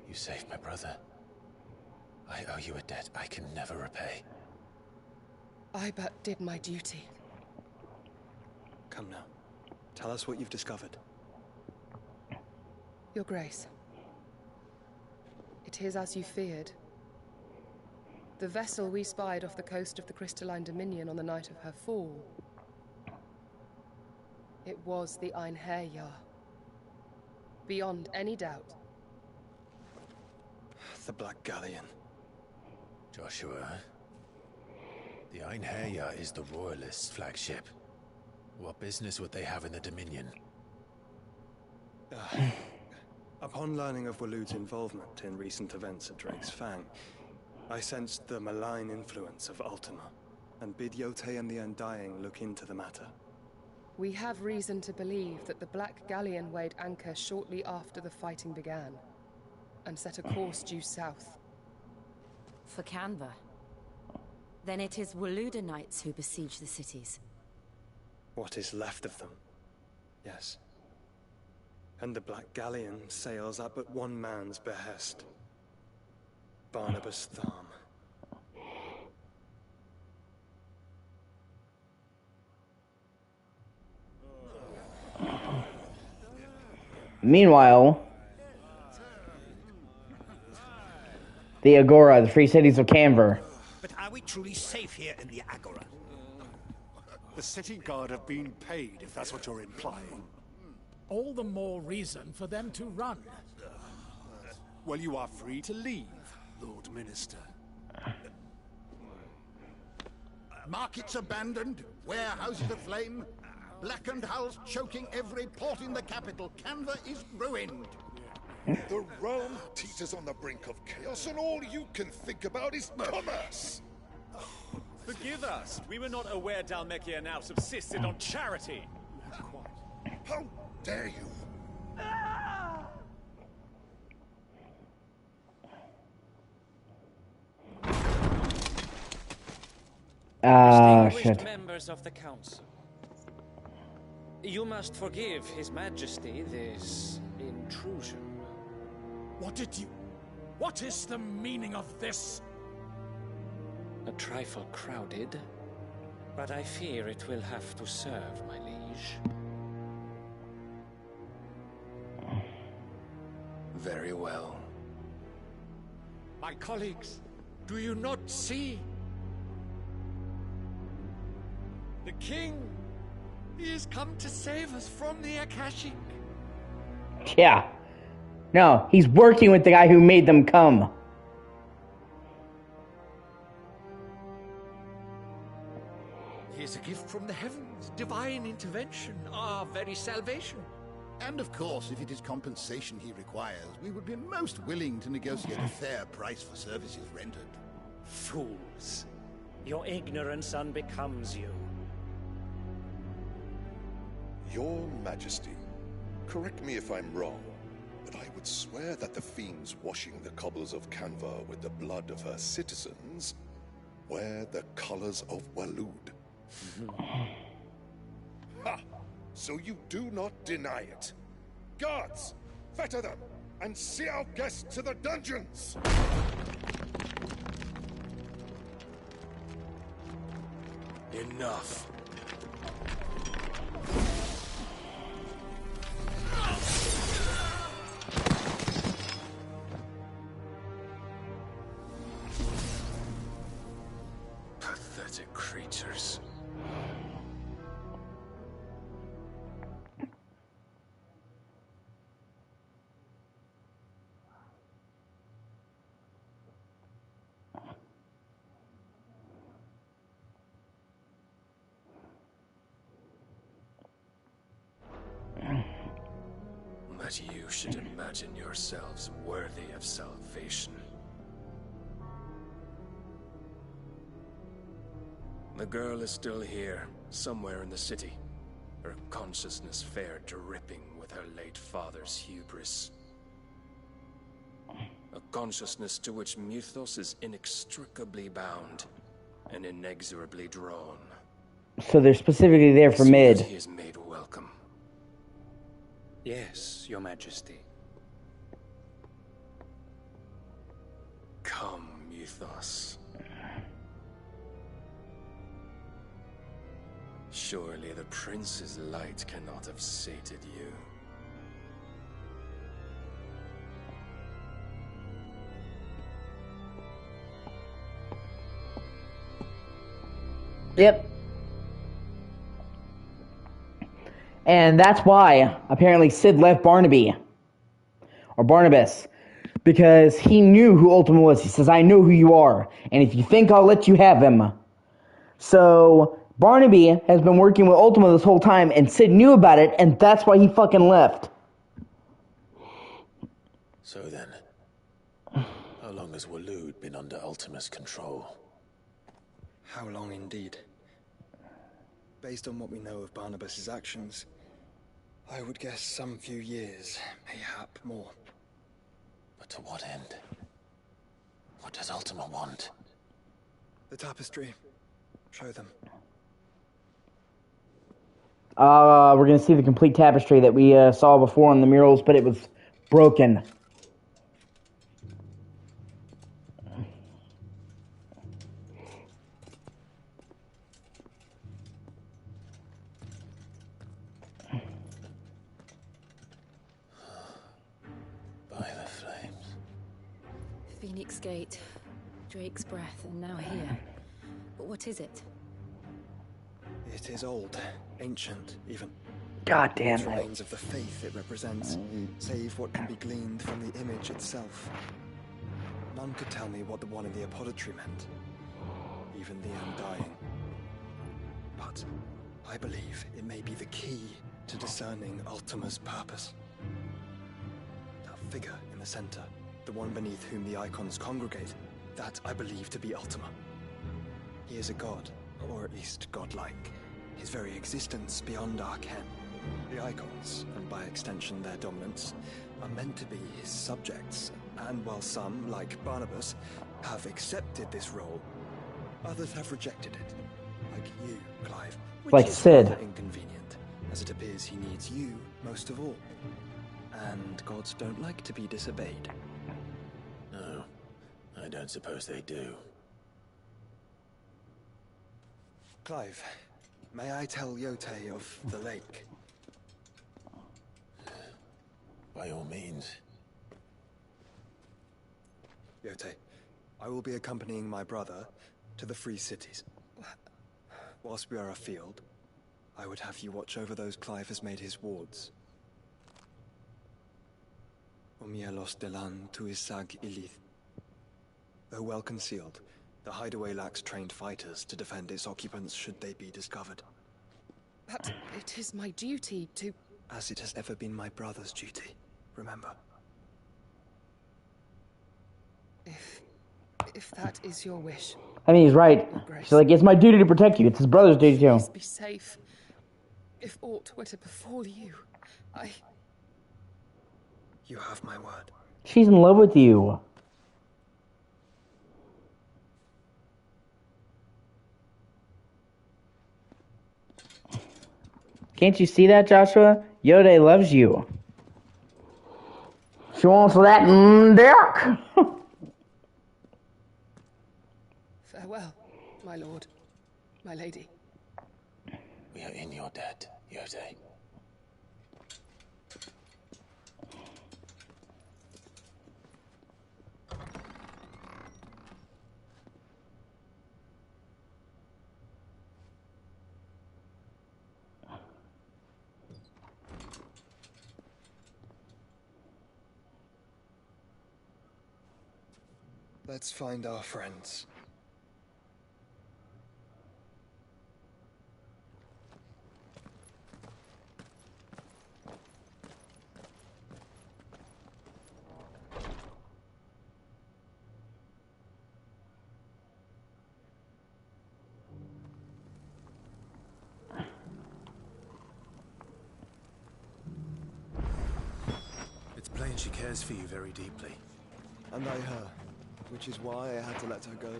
You saved my brother. I owe you a debt I can never repay. I but did my duty. Come now. Tell us what you've discovered. Your Grace. It is as you feared. The vessel we spied off the coast of the Crystalline Dominion on the night of her fall. It was the Einherjar. Beyond any doubt. The Black Galleon. Joshua, the Einherjar is the Royalists' flagship. What business would they have in the Dominion? Upon learning of Waloed's involvement in recent events at Drake's Fang, I sensed the malign influence of Ultima, and bid Yotei and the Undying look into the matter. We have reason to believe that the Black Galleon weighed anchor shortly after the fighting began, and set a course due south. For Canva. Then it is Waloeda Knights who besiege the cities. What is left of them? Yes. And the Black Galleon sails at but one man's behest. Barnabas Tharm. Meanwhile, the Agora, the free cities of Canver. But are we truly safe here in the Agora? The city guard have been paid, if that's what you're implying. All the more reason for them to run. Well, you are free to leave, Lord Minister. Markets abandoned, warehouses aflame, blackened hulls choking every port in the capital. Canva is ruined. The realm teeters on the brink of chaos, and all you can think about is commerce. Forgive us. We were not aware Dhalmekia now subsisted on charity. How dare you? Shit. Members of the council, you must forgive His Majesty this intrusion. What is the meaning of this? A trifle crowded, but I fear it will have to serve, my liege. Very well. My colleagues, do you not see? The king, he has come to save us from the Akashic. Yeah. No, he's working with the guy who made them come. He is a gift from the heavens, divine intervention, our very salvation. And of course, if it is compensation he requires, we would be most willing to negotiate a fair price for services rendered. Fools. Your ignorance unbecomes you. Your Majesty, correct me if I'm wrong, but I would swear that the fiends washing the cobbles of Canva with the blood of her citizens wear the colors of Waloed. Ha! So you do not deny it. Guards, fetter them, and see our guests to the dungeons! Enough. Pathetic creatures. That you should imagine yourselves worthy of salvation. The girl is still here, somewhere in the city. Her consciousness fair dripping with her late father's hubris. A consciousness to which Mythos is inextricably bound and inexorably drawn. So they're specifically there for See mid. that he is made welcome. Yes, Your Majesty. Come, Mythos. Surely the prince's light cannot have sated you. Yep. And that's why, apparently, Sid left Barnaby. Or Barnabas. Because he knew who Ultima was. He says, I know who you are. And if you think I'll let you have him. So, Barnaby has been working with Ultima this whole time, and Sid knew about it, and that's why he fucking left. So then, how long has Waloed been under Ultima's control? How long indeed? Based on what we know of Barnabas's actions, I would guess some few years, mayhap more. But to what end? What does Ultima want? The tapestry. Show them. We're gonna see the complete tapestry that we saw before on the murals, but it was broken. By the flames. Phoenix Gate, Drake's Breath, and now here. But what is it? It is old, ancient, even. God damn It it. remains of the faith it represents, save what can be gleaned from the image itself. None could tell me what the one in the apothecary meant, even the undying. But I believe it may be the key to discerning Ultima's purpose. That figure in the center, the one beneath whom the icons congregate, that I believe to be Ultima. He is a god, or at least godlike, his very existence beyond our ken. The icons, and by extension their dominance, are meant to be his subjects, and while some, like Barnabas, have accepted this role, others have rejected it, like you, Clive. Which Like is Sid. rather inconvenient, as it appears he needs you most of all. And gods don't like to be disobeyed. No, I don't suppose they do. Clive, may I tell Yotei of the lake? By all means. Yotei, I will be accompanying my brother to the Free Cities. Whilst we are afield, I would have you watch over those Clive has made his wards. Omielos delan tuisag ilith. Though well concealed, the hideaway lacks trained fighters to defend its occupants should they be discovered. But it is my duty to... As it has ever been my brother's duty, remember. If that is your wish. I mean, he's right. She's like, it's my duty to protect you. It's his brother's duty too. Please be safe. If aught were to befall you, You have my word. She's in love with you. Can't you see that, Joshua? Yode loves you. She wants that dick. farewell, my lord, my lady. We are in your debt, Yotei. Let's find our friends. It's plain she cares for you very deeply. And I her, which is why I had to let her go.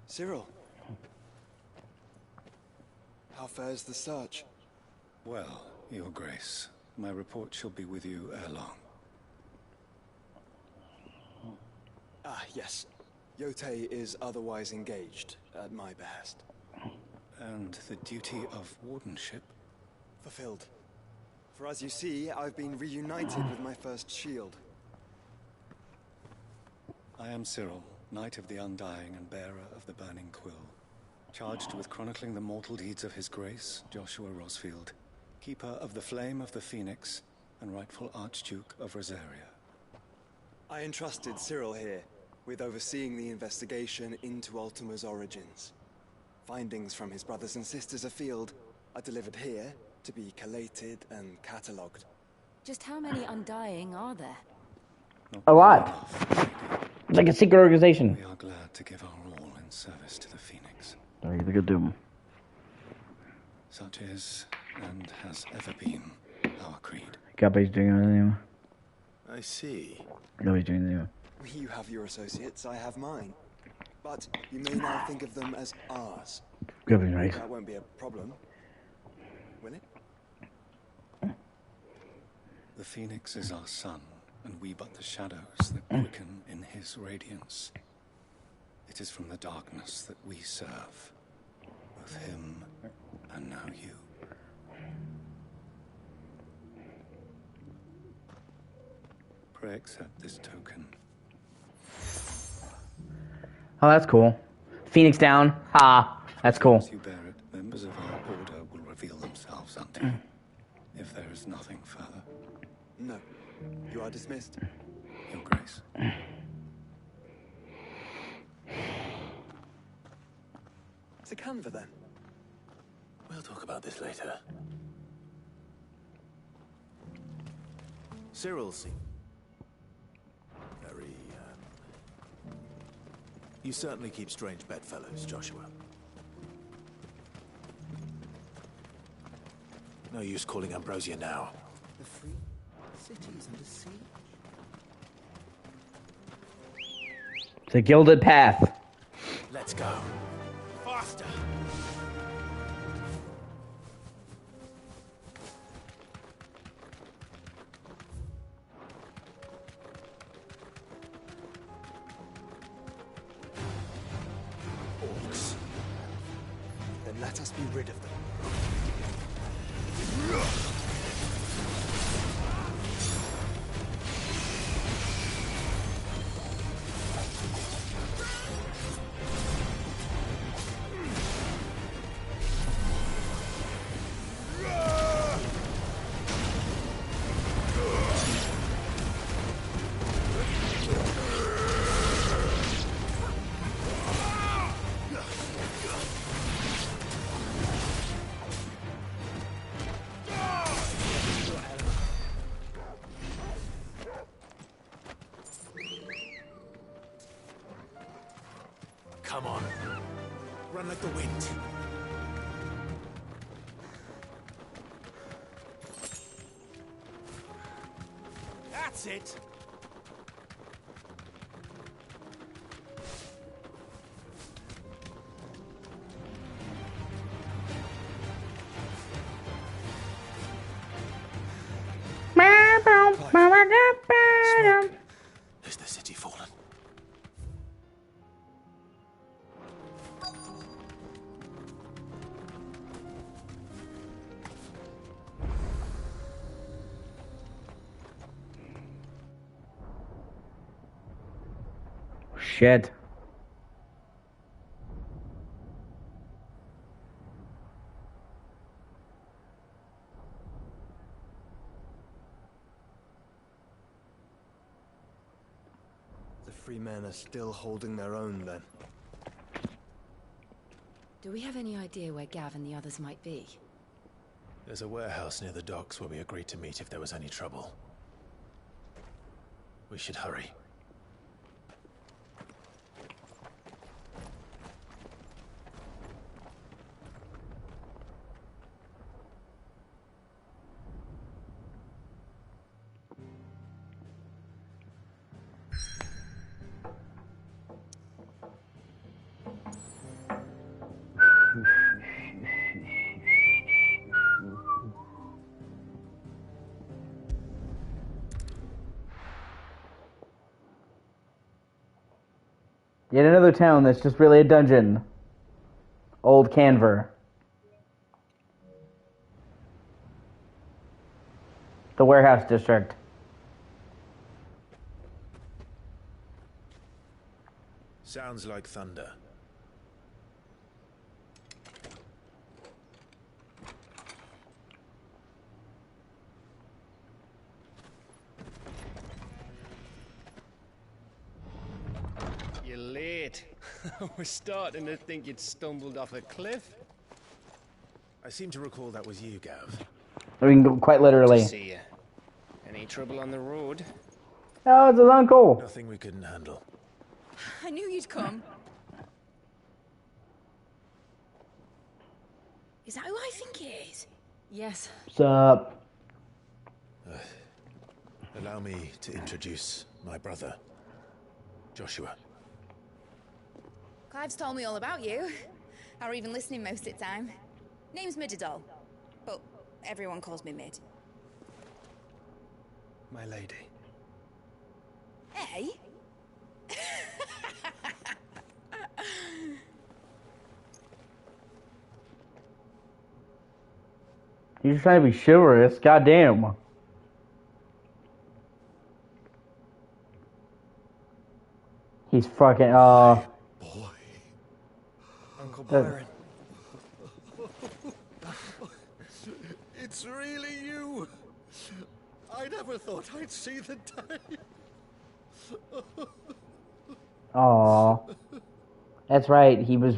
Cyril, how fares the search? Well, Your Grace, my report shall be with you ere long. Ah, yes. Yotei is otherwise engaged, at my behest. And the duty of wardenship? Fulfilled. For as you see, I've been reunited with my first shield. I am Cyril, Knight of the Undying and bearer of the Burning Quill, charged with chronicling the mortal deeds of His Grace, Joshua Rosfield, keeper of the Flame of the Phoenix and rightful Archduke of Rosaria. I entrusted Cyril here with overseeing the investigation into Ultima's origins. Findings from his brothers and sisters afield are delivered here to be collated and catalogued. Just how many Undying are there? A lot. It's like a secret organization. We are glad to give our all in service to the Phoenix. Sorry, the good doom. Such is, and has ever been, our creed. Gabe's doing anything. I see. Gabe's doing anything. You have your associates, I have mine. But you may now think of them as ours. Gabe's right. That won't be a problem, will it? The Phoenix is our sun, and we but the shadows that quicken in his radiance. It is from the darkness that we serve, both him and now you. Pray accept this token. Oh, that's cool. Phoenix down. Ha! That's cool. As you bear it, members of our order will reveal themselves unto you. If there is nothing further. No. You are dismissed. Your Grace. To Canva, then. We'll talk about this later. Cyril seems very, You certainly keep strange bedfellows, Joshua. No use calling Ambrosia now. The free city's under siege. The Gilded Path. Let's go. Faster! Orcs. Then let us be rid of them. Come on. Run like the wind. That's it! Is the city fallen? Shit. The free men are still holding their own, then. Do we have any idea where Gav and the others might be? There's a warehouse near the docks where we agreed to meet if there was any trouble. We should hurry. Yet another town that's just really a dungeon. Old Canver. The warehouse district. Sounds like thunder. You're late. We're starting to think you'd stumbled off a cliff. I seem to recall that was you, Gav. I mean, quite literally. Good to see you. Any trouble on the road? Oh, it's his uncle. Nothing we couldn't handle. I knew you'd come. Is that who I think it is? Yes. What's up? Allow me to introduce my brother, Joshua. Clive's told me all about you. Or even listening most of the time. Name's Midadol, but everyone calls me Mid. My lady. Hey? He's trying to be chivalrous. Goddamn. He's fucking. Uncle Byron. It's really you. I never thought I'd see the day. Aw. That's right. He was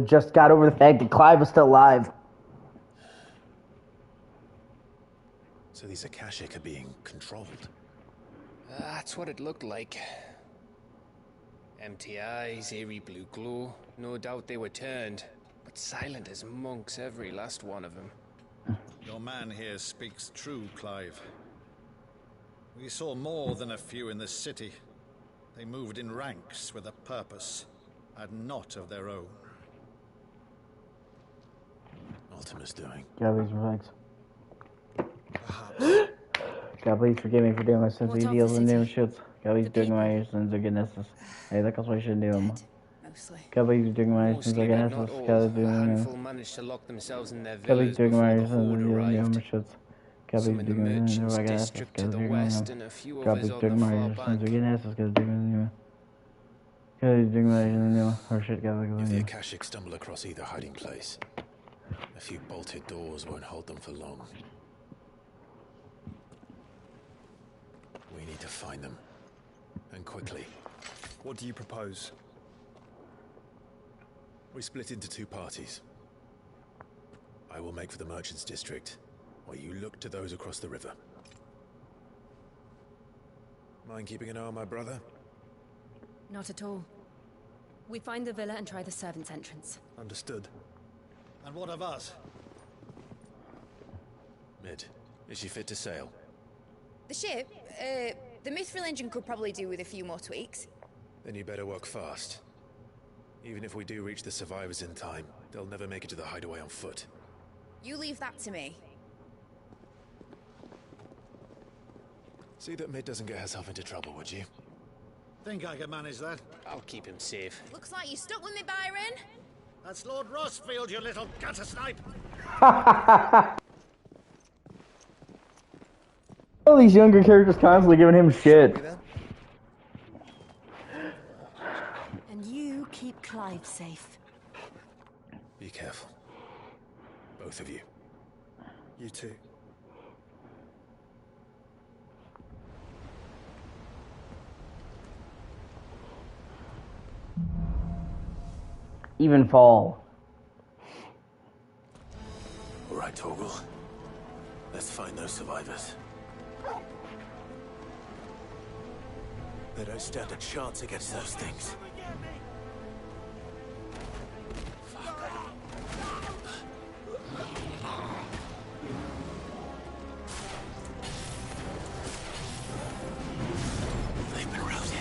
just got over the fact that Clive was still alive. So these Akashic are being controlled. That's what it looked like. Empty eyes, eerie blue glow. No doubt they were turned, but silent as monks, every last one of them. Your man here speaks true, Clive. We saw more than a few in this city. They moved in ranks with a purpose, and not of their own. Ultima's doing. God, please relax. God, please forgive me for doing my sins of deals and damn shits. God, please doing my sins of goodness. Hey, that's what I should do. God, please doing my sins of Mostly, but goodness. not all. God, A doing my handful managed to lock themselves in their God, villas please doing before my the sins of horde arrived. shits. God, Some please in the doing my merchants' sins district to the west, and a few God, others please on doing the my far sins of bank. goodness. God, doing my God, please doing my sins of oh shit, God, If the Akashic stumble across either hiding place, a few bolted doors won't hold them for long. We need to find them. And quickly. What do you propose? We split into two parties. I will make for the merchants' district, while you look to those across the river. Mind keeping an eye on my brother? Not at all. We find the villa and try the servants' entrance. Understood. And what of us? Mid, is she fit to sail? The ship? The Mithril engine could probably do with a few more tweaks. Then you better work fast. Even if we do reach the survivors in time, they'll never make it to the hideaway on foot. You leave that to me. See that Mid doesn't get herself into trouble, would you? Think I can manage that? I'll keep him safe. Looks like you stuck with me, Byron. That's Lord Rossfield, you little gutter snipe. All these younger characters constantly giving him shit. And you keep Clive safe. Be careful. Both of you. You too. Even fall. All right, Torgal. Let's find those survivors. They don't stand a chance against those things. They've been routed.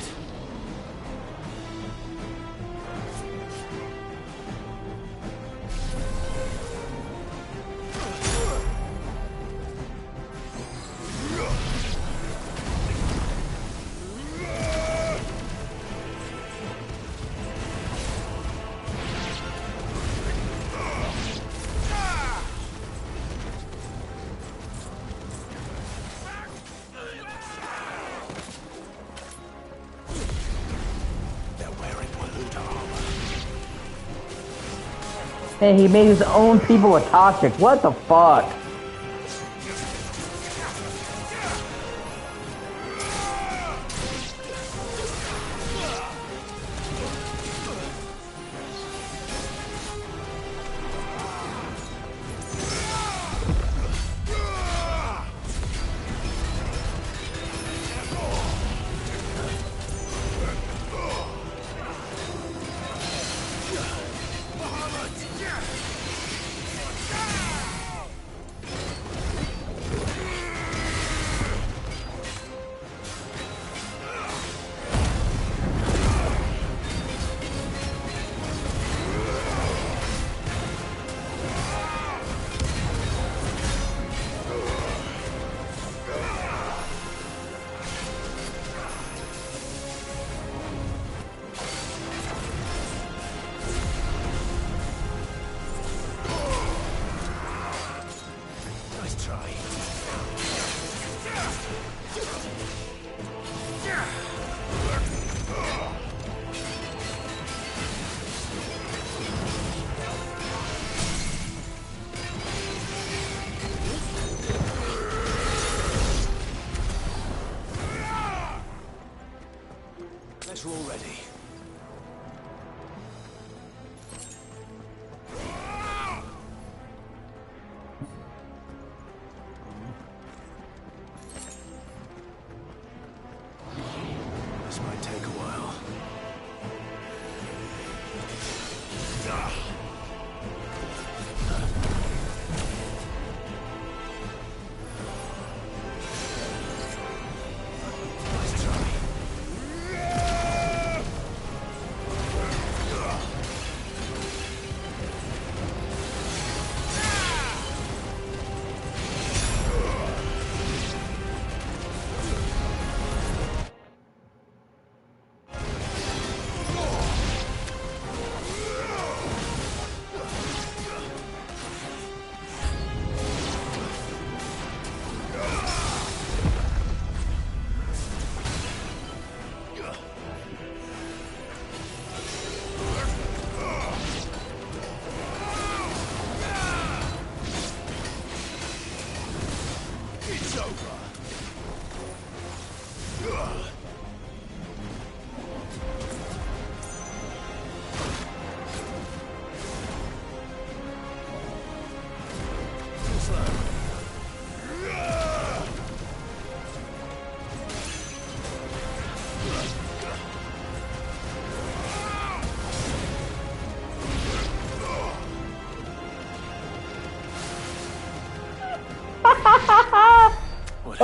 Hey, he made his own people a toxic. What the fuck? We're all ready. This might take a while.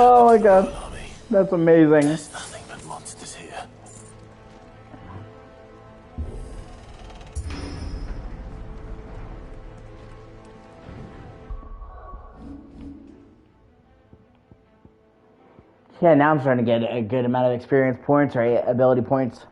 Oh my god. That's amazing. There's nothing but monsters here. Yeah, now I'm starting to get a good amount of experience points or ability points.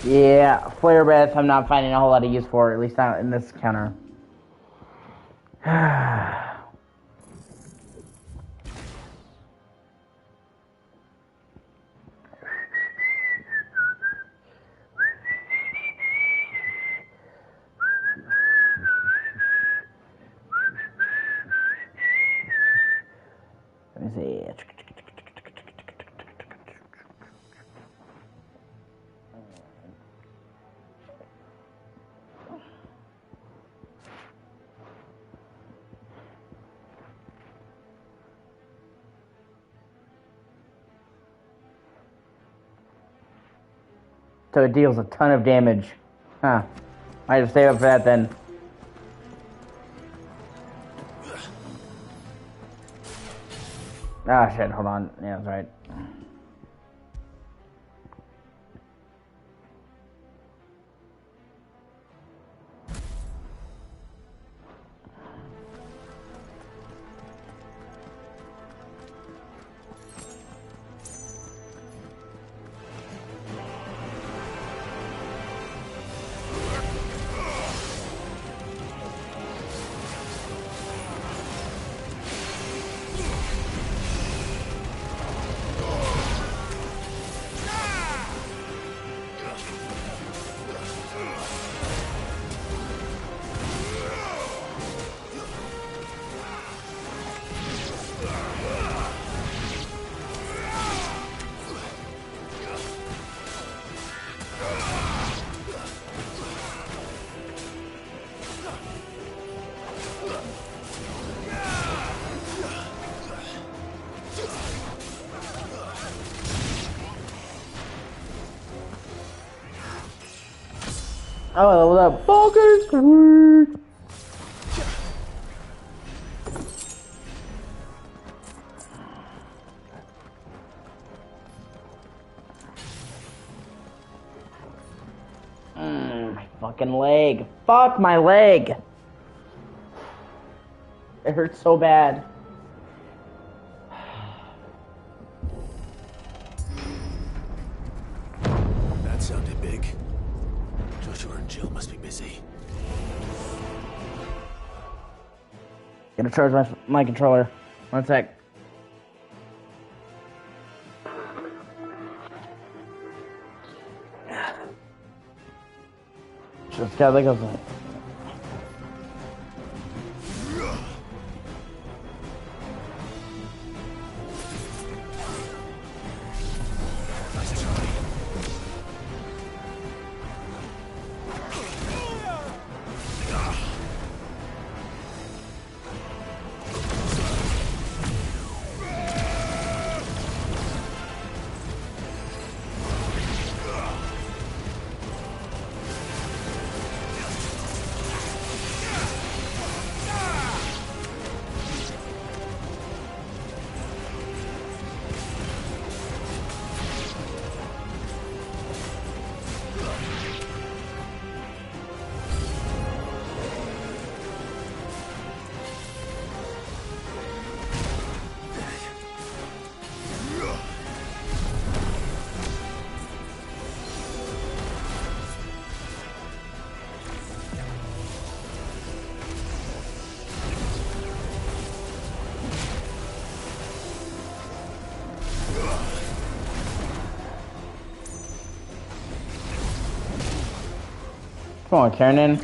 Yeah, Flare Breath I'm not finding a whole lot of use for, at least not in this counter. Let me see. So it deals a ton of damage. Huh. Might have to stay up for that then. Ah, shit, hold on. Yeah, that's right. Oh, that fucking sweet. My fucking leg. Fuck my leg. It hurts so bad. That sounded big. Joshua and Jill must be busy. Gonna charge my controller. One sec. Just gotta go. Come on, Kiernan.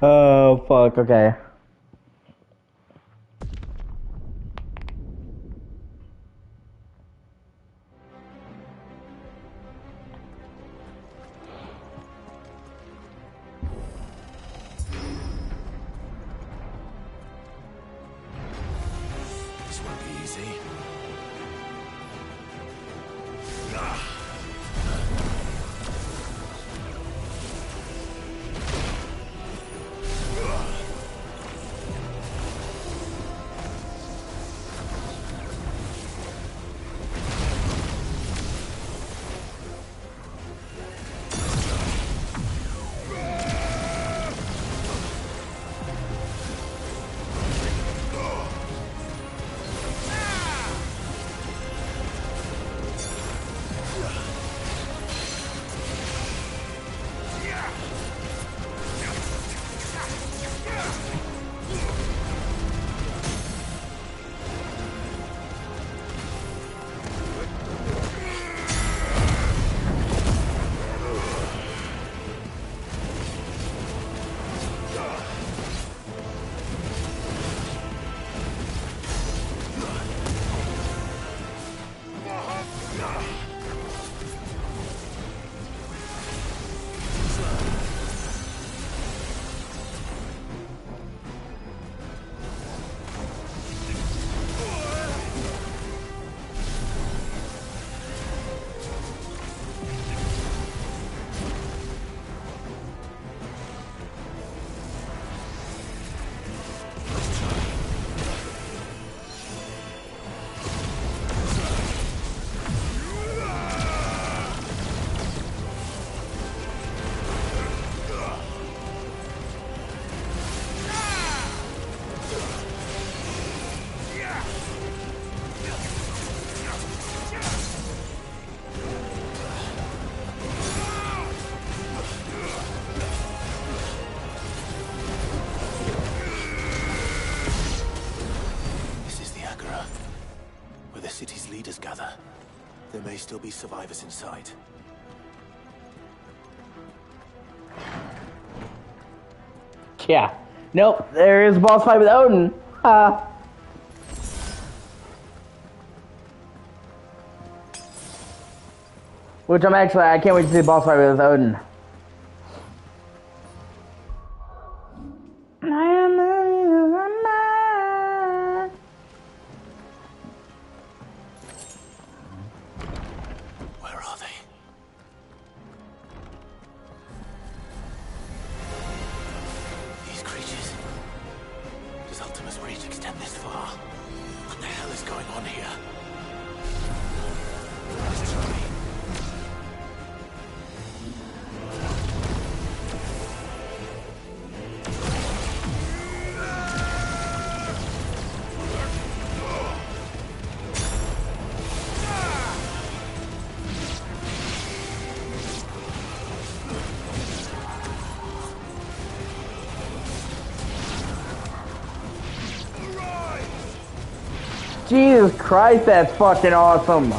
Oh, fuck, okay. This won't be easy. Leaders gather. There may still be survivors inside. Yeah. Nope, there is a boss fight with Odin. Which I can't wait to see the boss fight with Odin. Where are they? These creatures. Does Ultima's reach extend this far? What the hell is going on here? Let's try. Jesus Christ, that's fucking awesome.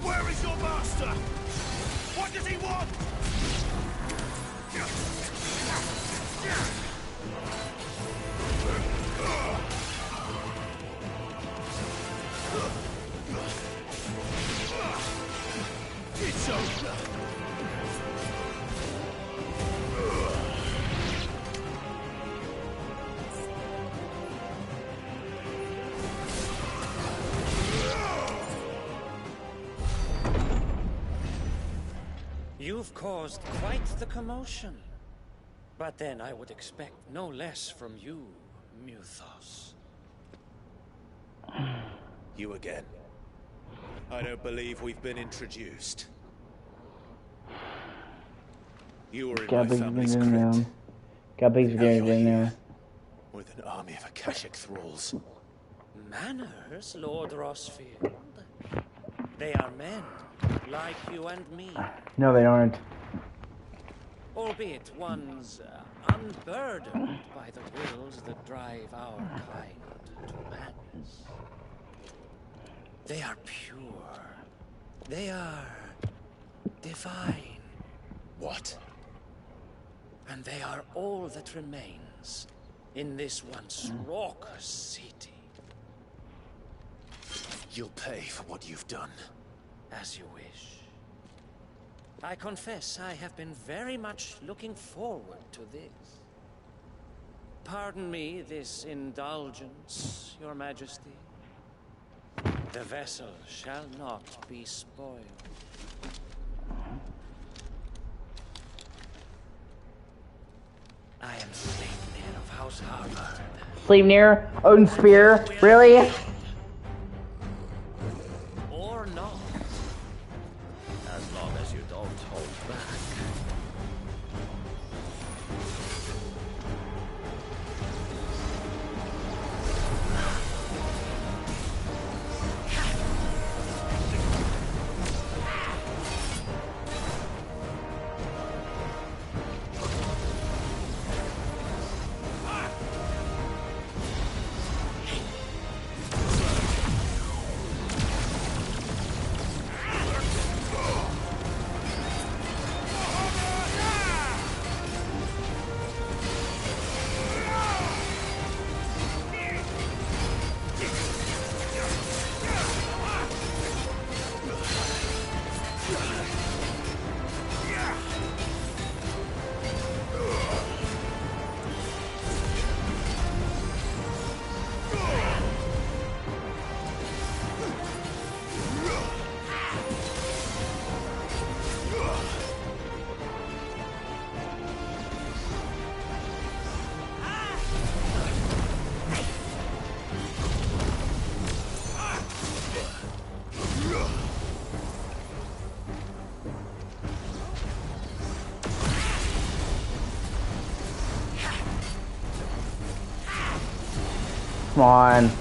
Where is your master? What does he want? It's over. You've caused quite the commotion. But then I would expect no less from you, Mythos. You again. I don't believe we've been introduced. You were in my family's crypt. With an army of Akashic thralls. Manners, Lord Rosfield. They are men, like you and me. No, they aren't. Albeit ones unburdened by the wills that drive our kind to madness. They are pure. They are divine. What? And they are all that remains in this once raucous city. You'll pay for what you've done. As you wish. I confess I have been very much looking forward to this. Pardon me this indulgence, Your Majesty. The vessel shall not be spoiled. I am Sleipnir of House Harvard. Sleipnir? Odin Spear? Really? Or not. As long as you don't hold back. Come on.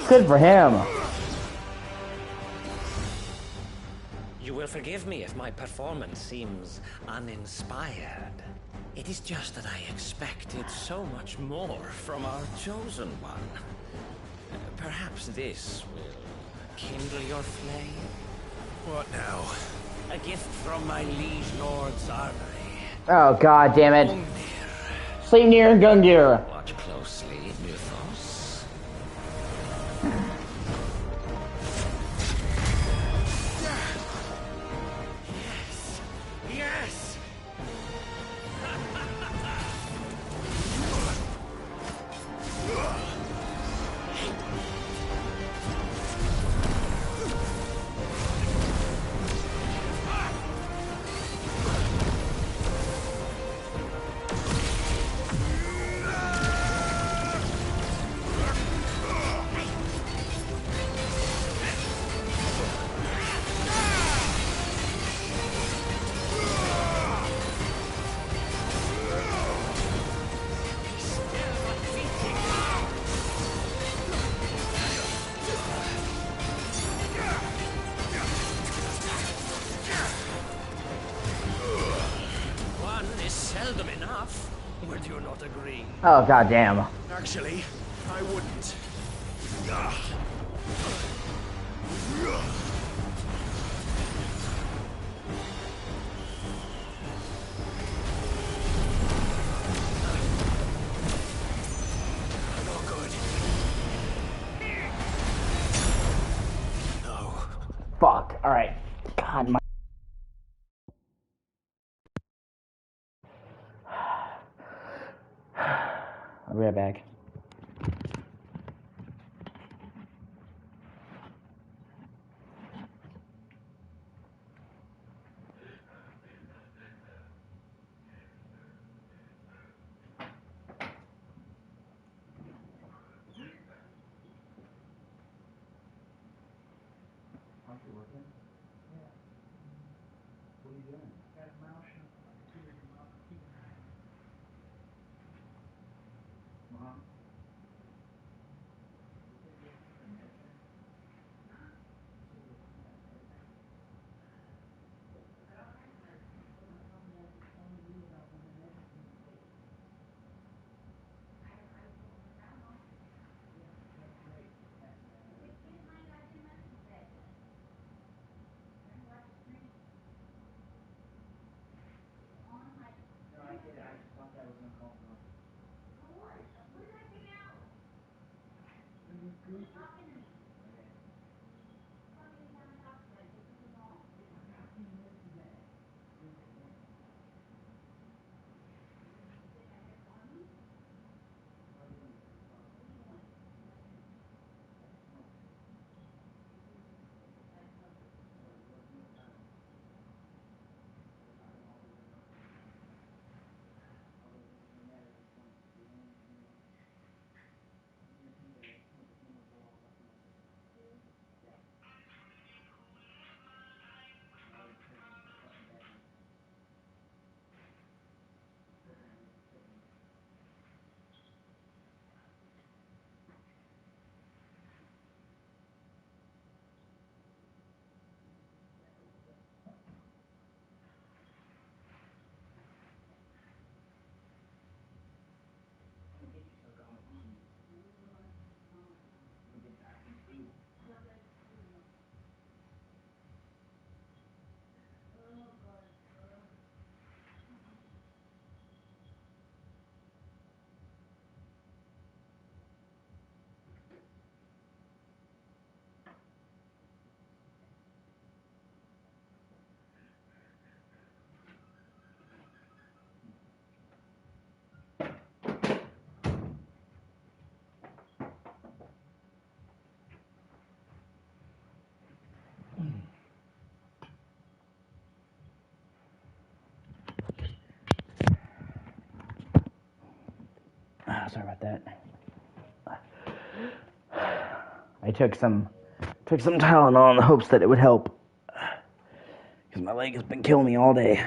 Good for him. You will forgive me if my performance seems uninspired. It is just that I expected so much more from our chosen one. Perhaps this will kindle your flame? What now? A gift from my liege lord's armory. Oh god damn it. Sleipnir and Gungnir. Watch closely, Mythos. Yes! Yes! Seldom enough. Would you not agree? Oh god damn. Actually, I wouldn't. Not good. No. Fuck. Alright. God, my... I'll be right back. Sorry about that. I took some Tylenol in the hopes that it would help, because my leg has been killing me all day.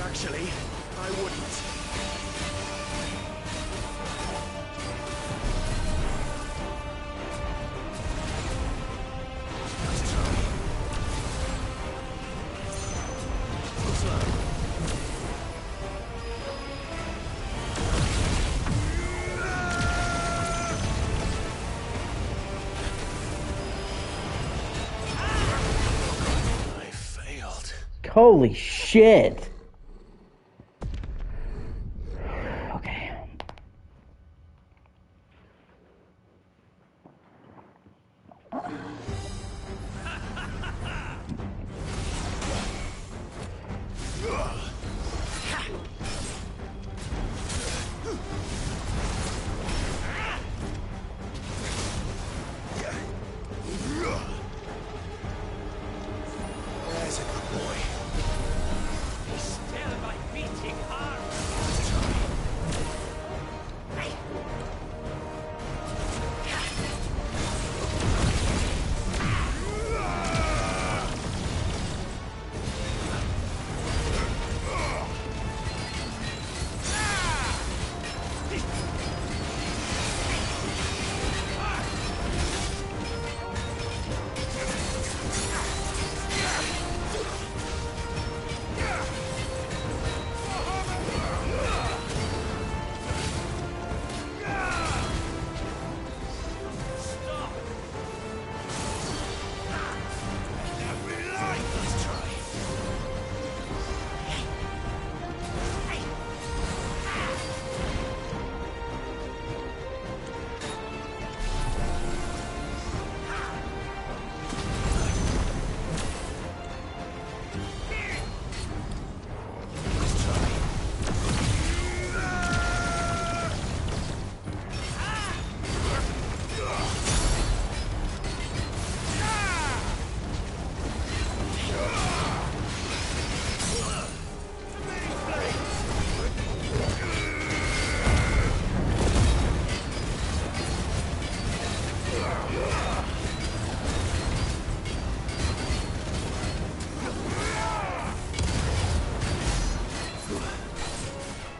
Actually, I wouldn't. Holy shit. Okay. There's a good boy. He's still my beating heart.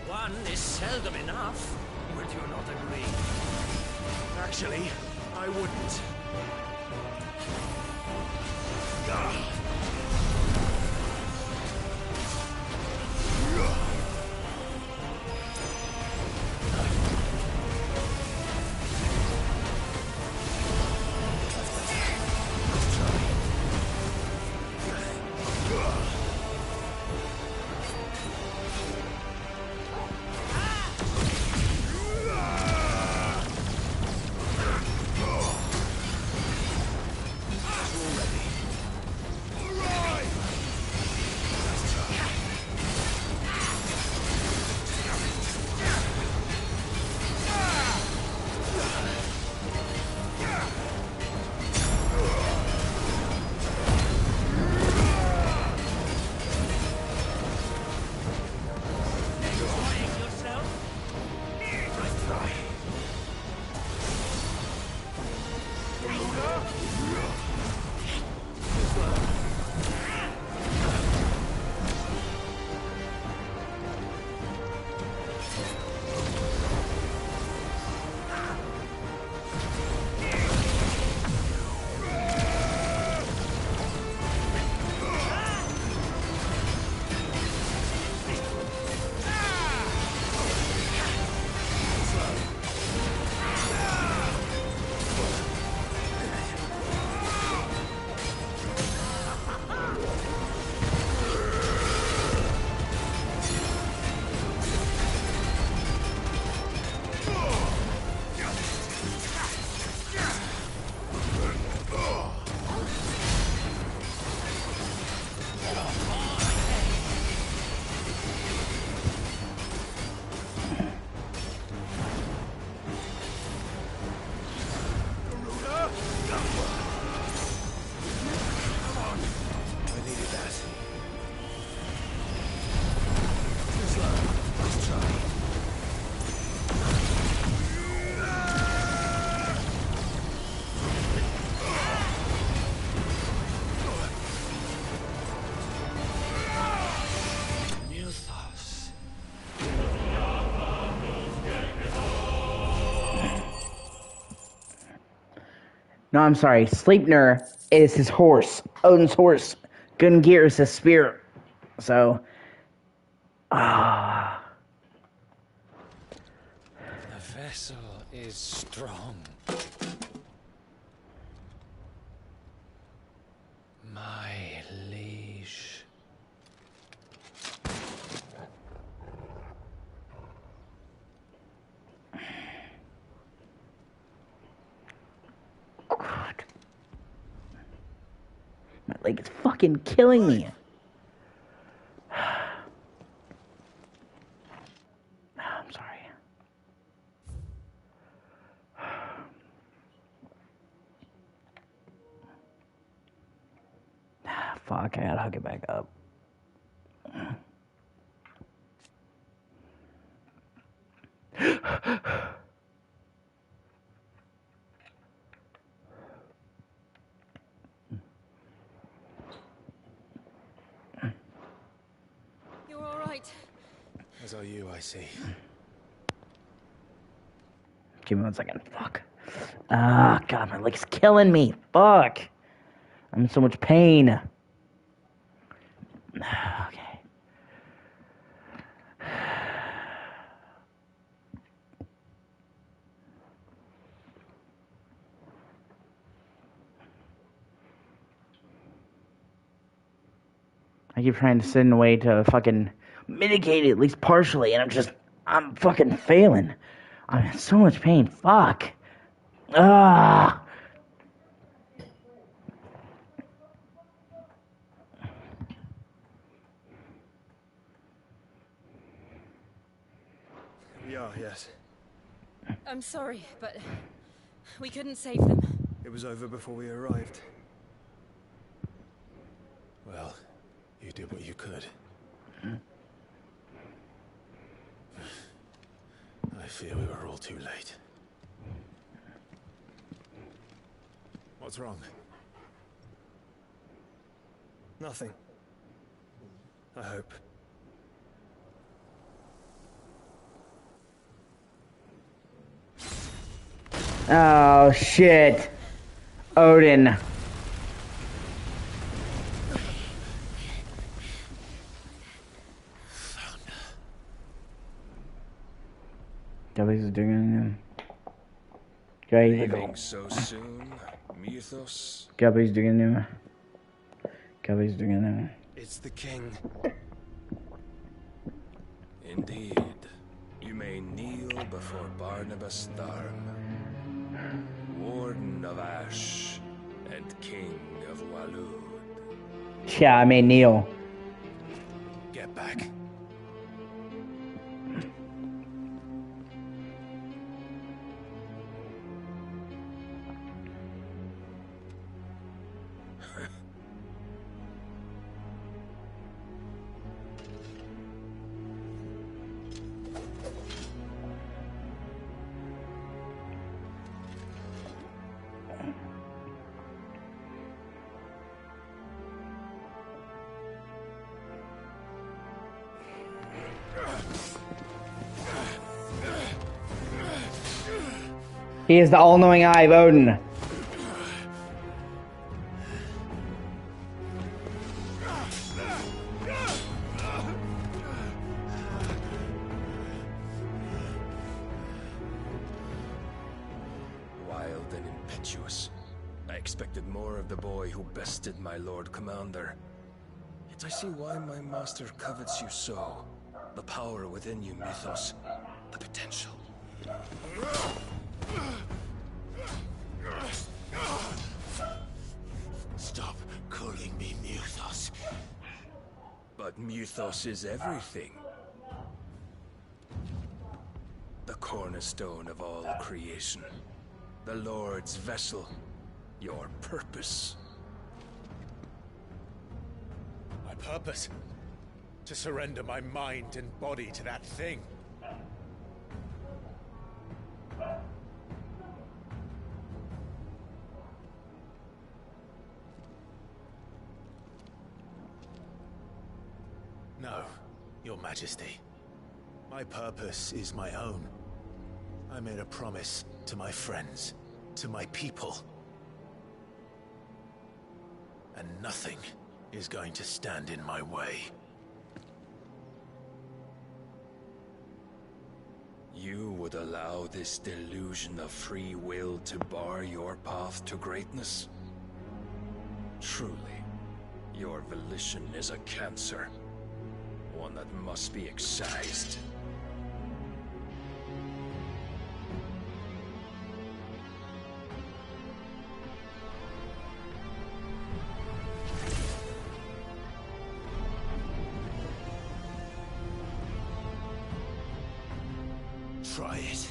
One is seldom enough. Would you not agree? Actually, I wouldn't. No, I'm sorry. Sleipnir is his horse. Odin's horse. Gungnir is his spear. So, The vessel is strong. My liege. Like, it's fucking killing me. I'm sorry. Fuck, I gotta hook it back up. You're all right. As are you, I see. Give me 1 second. Fuck. Ah, God, my leg's killing me. Fuck. I'm in so much pain. Okay. I keep trying to sit in a way to fucking mitigate it, at least partially, and I'm fucking failing. I'm in so much pain. Fuck. Ah. We are, yes. I'm sorry, but we couldn't save them. It was over before we arrived. Well, you did what you could. I fear we were all too late. What's wrong? Nothing. I hope. Oh, shit. Odin. Gabby's doing it. Leaving so soon, Mythos? Gabby's doing it. Gabby's doing it. It's the king. Indeed. You may kneel before Barnabas Tharm, Warden of Ash and King of Walud. Yeah, I mean Neil. Get back. He is the all-knowing eye of Odin. Wild and impetuous. I expected more of the boy who bested my Lord Commander. Yet I see why my master covets you so. The power within you, Mythos. The potential. Stop calling me Mythos. But Mythos is everything. The cornerstone of all creation. The Lord's vessel. Your purpose. My purpose? To surrender my mind and body to that thing. No, Your Majesty. My purpose is my own. I made a promise to my friends, to my people. And nothing is going to stand in my way. You would allow this delusion of free will to bar your path to greatness? Truly, your volition is a cancer. One that must be excised. Try it.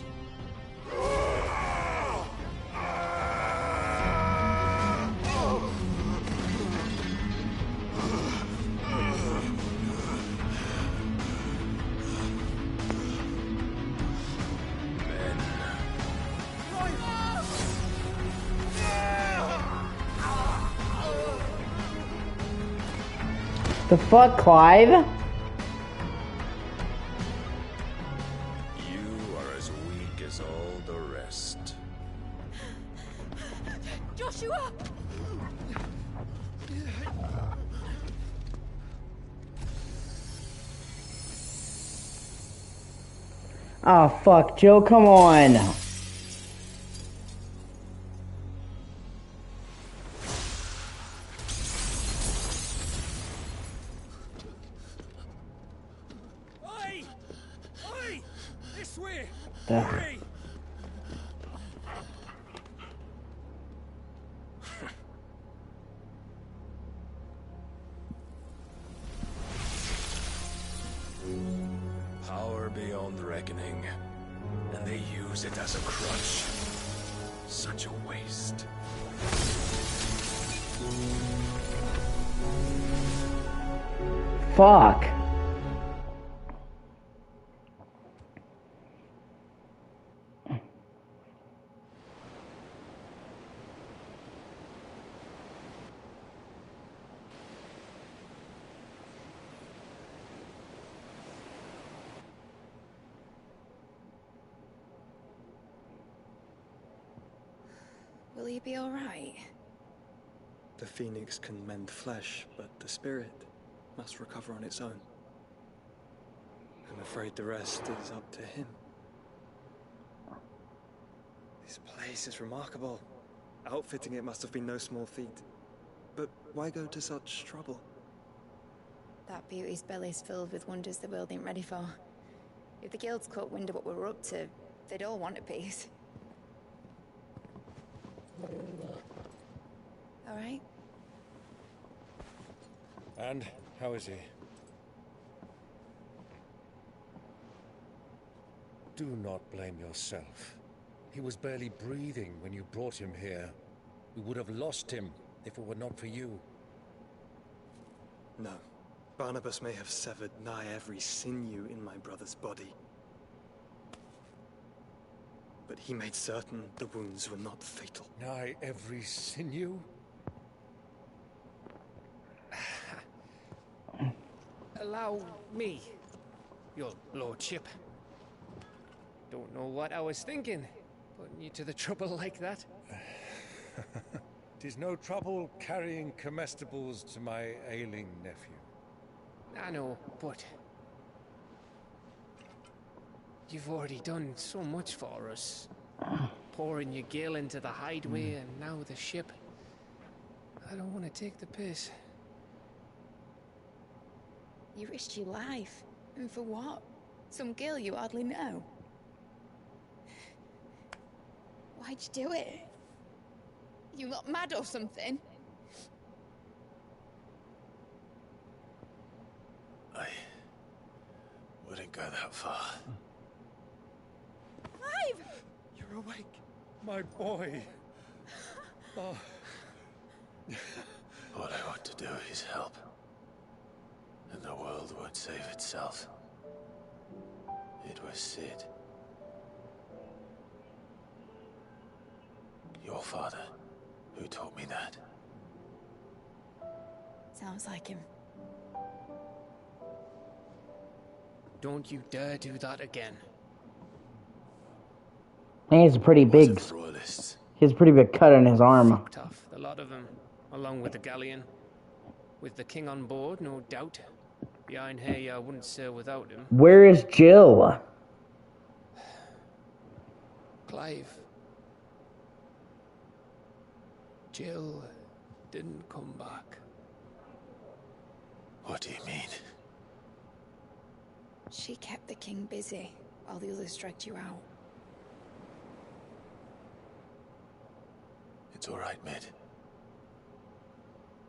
The fuck, Clive? You are as weak as all the rest. Joshua! Oh fuck, Joe, come on. Oi! Oi! This way! Ugh. Hurry! Power beyond reckoning, and they use it as a crutch. Such a waste. Fuck. Will you be alright? The phoenix can mend flesh, but the spirit must recover on its own. I'm afraid the rest is up to him. This place is remarkable. Outfitting it must have been no small feat. But why go to such trouble? That beauty's belly's filled with wonders the world ain't ready for. If the guilds caught wind of what we're up to, they'd all want a piece. Alright? And how is he? Do not blame yourself. He was barely breathing when you brought him here. We would have lost him if it were not for you. No. Barnabas may have severed nigh every sinew in my brother's body. But he made certain the wounds were not fatal. Nigh every sinew? Allow me, your lordship. Don't know what I was thinking, putting you to the trouble like that. Tis no trouble carrying comestibles to my ailing nephew. I know, but you've already done so much for us. Pouring your gale into the hideaway and now the ship. I don't want to take the piss. You risked your life. And for what? Some girl you hardly know. Why'd you do it? You not mad or something? I wouldn't go that far. Clive! You're awake. My boy. Oh. All I want to do is help. And the world won't save itself. It was Sid. Your father, who taught me that. Sounds like him. Don't you dare do that again. And he's a pretty big. He has a pretty big cut on his arm. Fucked off, the lot of them, along with the galleon. With the king on board, no doubt. Behind here, I wouldn't sail without him. Where is Jill? Clive. Jill didn't come back. What do you mean? She kept the king busy while the others dragged you out. It's all right, Mid.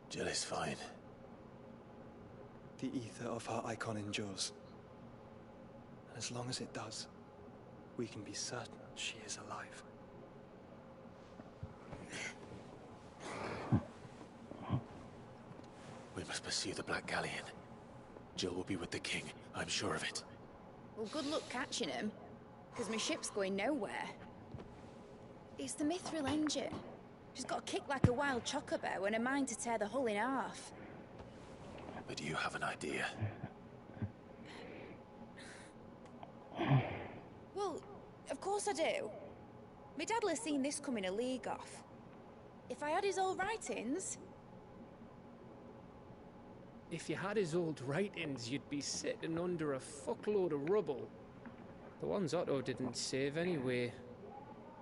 Jill is fine. The ether of her icon endures. And as long as it does, we can be certain she is alive. We must pursue the Black Galleon. Jill will be with the king, I'm sure of it. Well, good luck catching him, because my ship's going nowhere. It's the Mithril engine. She's got a kick like a wild chocobo and a mind to tear the hull in half. But do you have an idea? Well, of course I do. My dad'll have seen this coming a league off. If I had his old writings... If you had his old writings, you'd be sitting under a fuckload of rubble. The ones Otto didn't save anyway.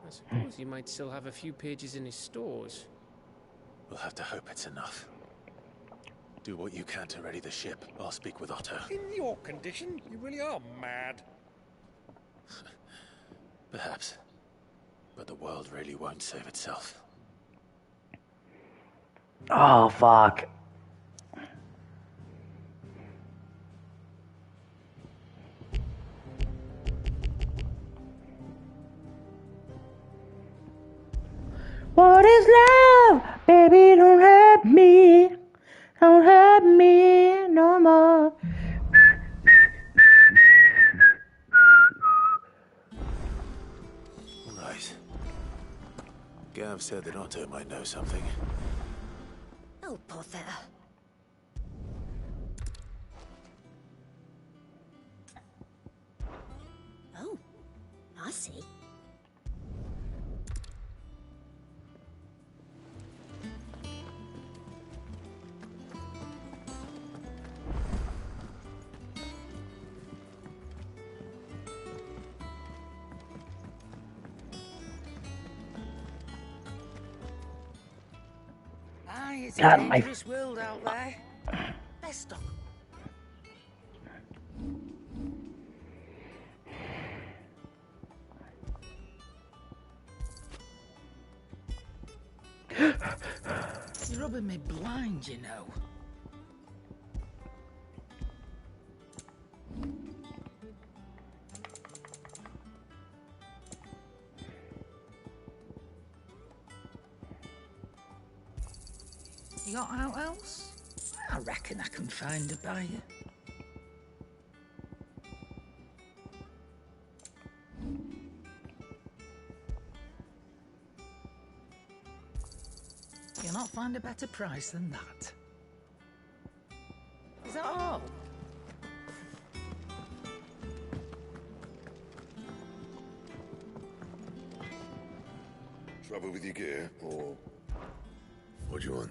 I suppose he might still have a few pages in his stores. We'll have to hope it's enough. Do what you can to ready the ship. I'll speak with Otto. In your condition, you really are mad. Perhaps. But the world really won't save itself. Oh, fuck. What is love? Baby, don't hurt me. Don't hurt me no more. Right. Gav said that Otto might know something. Oh, bother. Oh, I see. It's a God, my... dangerous world out there. Best stop. You're rubbing me blind, you know. You got out else? I reckon I can find a buyer. You'll not find a better price than that. Is that all? Trouble with your gear, or what do you want?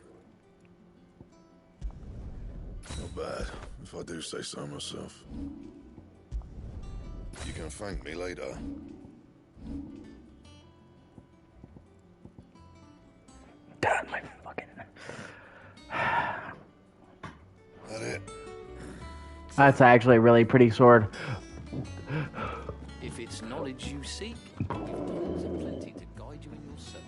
Not bad, if I do say so myself. You can thank me later. God, my fucking... That it? That's actually a really pretty sword. If it's knowledge you seek, you've dollars aplenty to guide you in your search.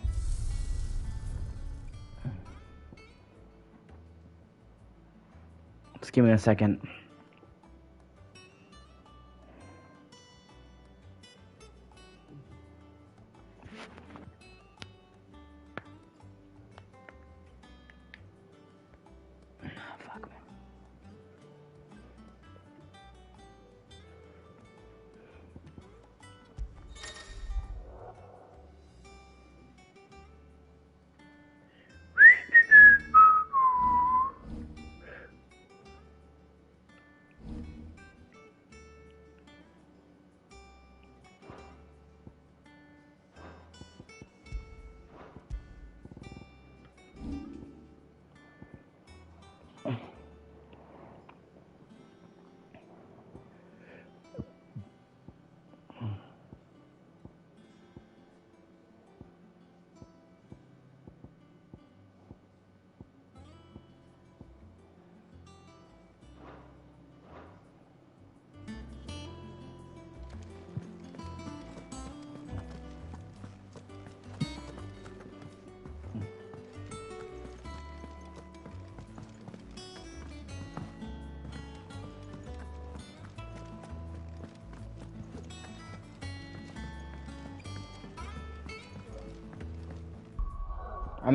Just give me a second.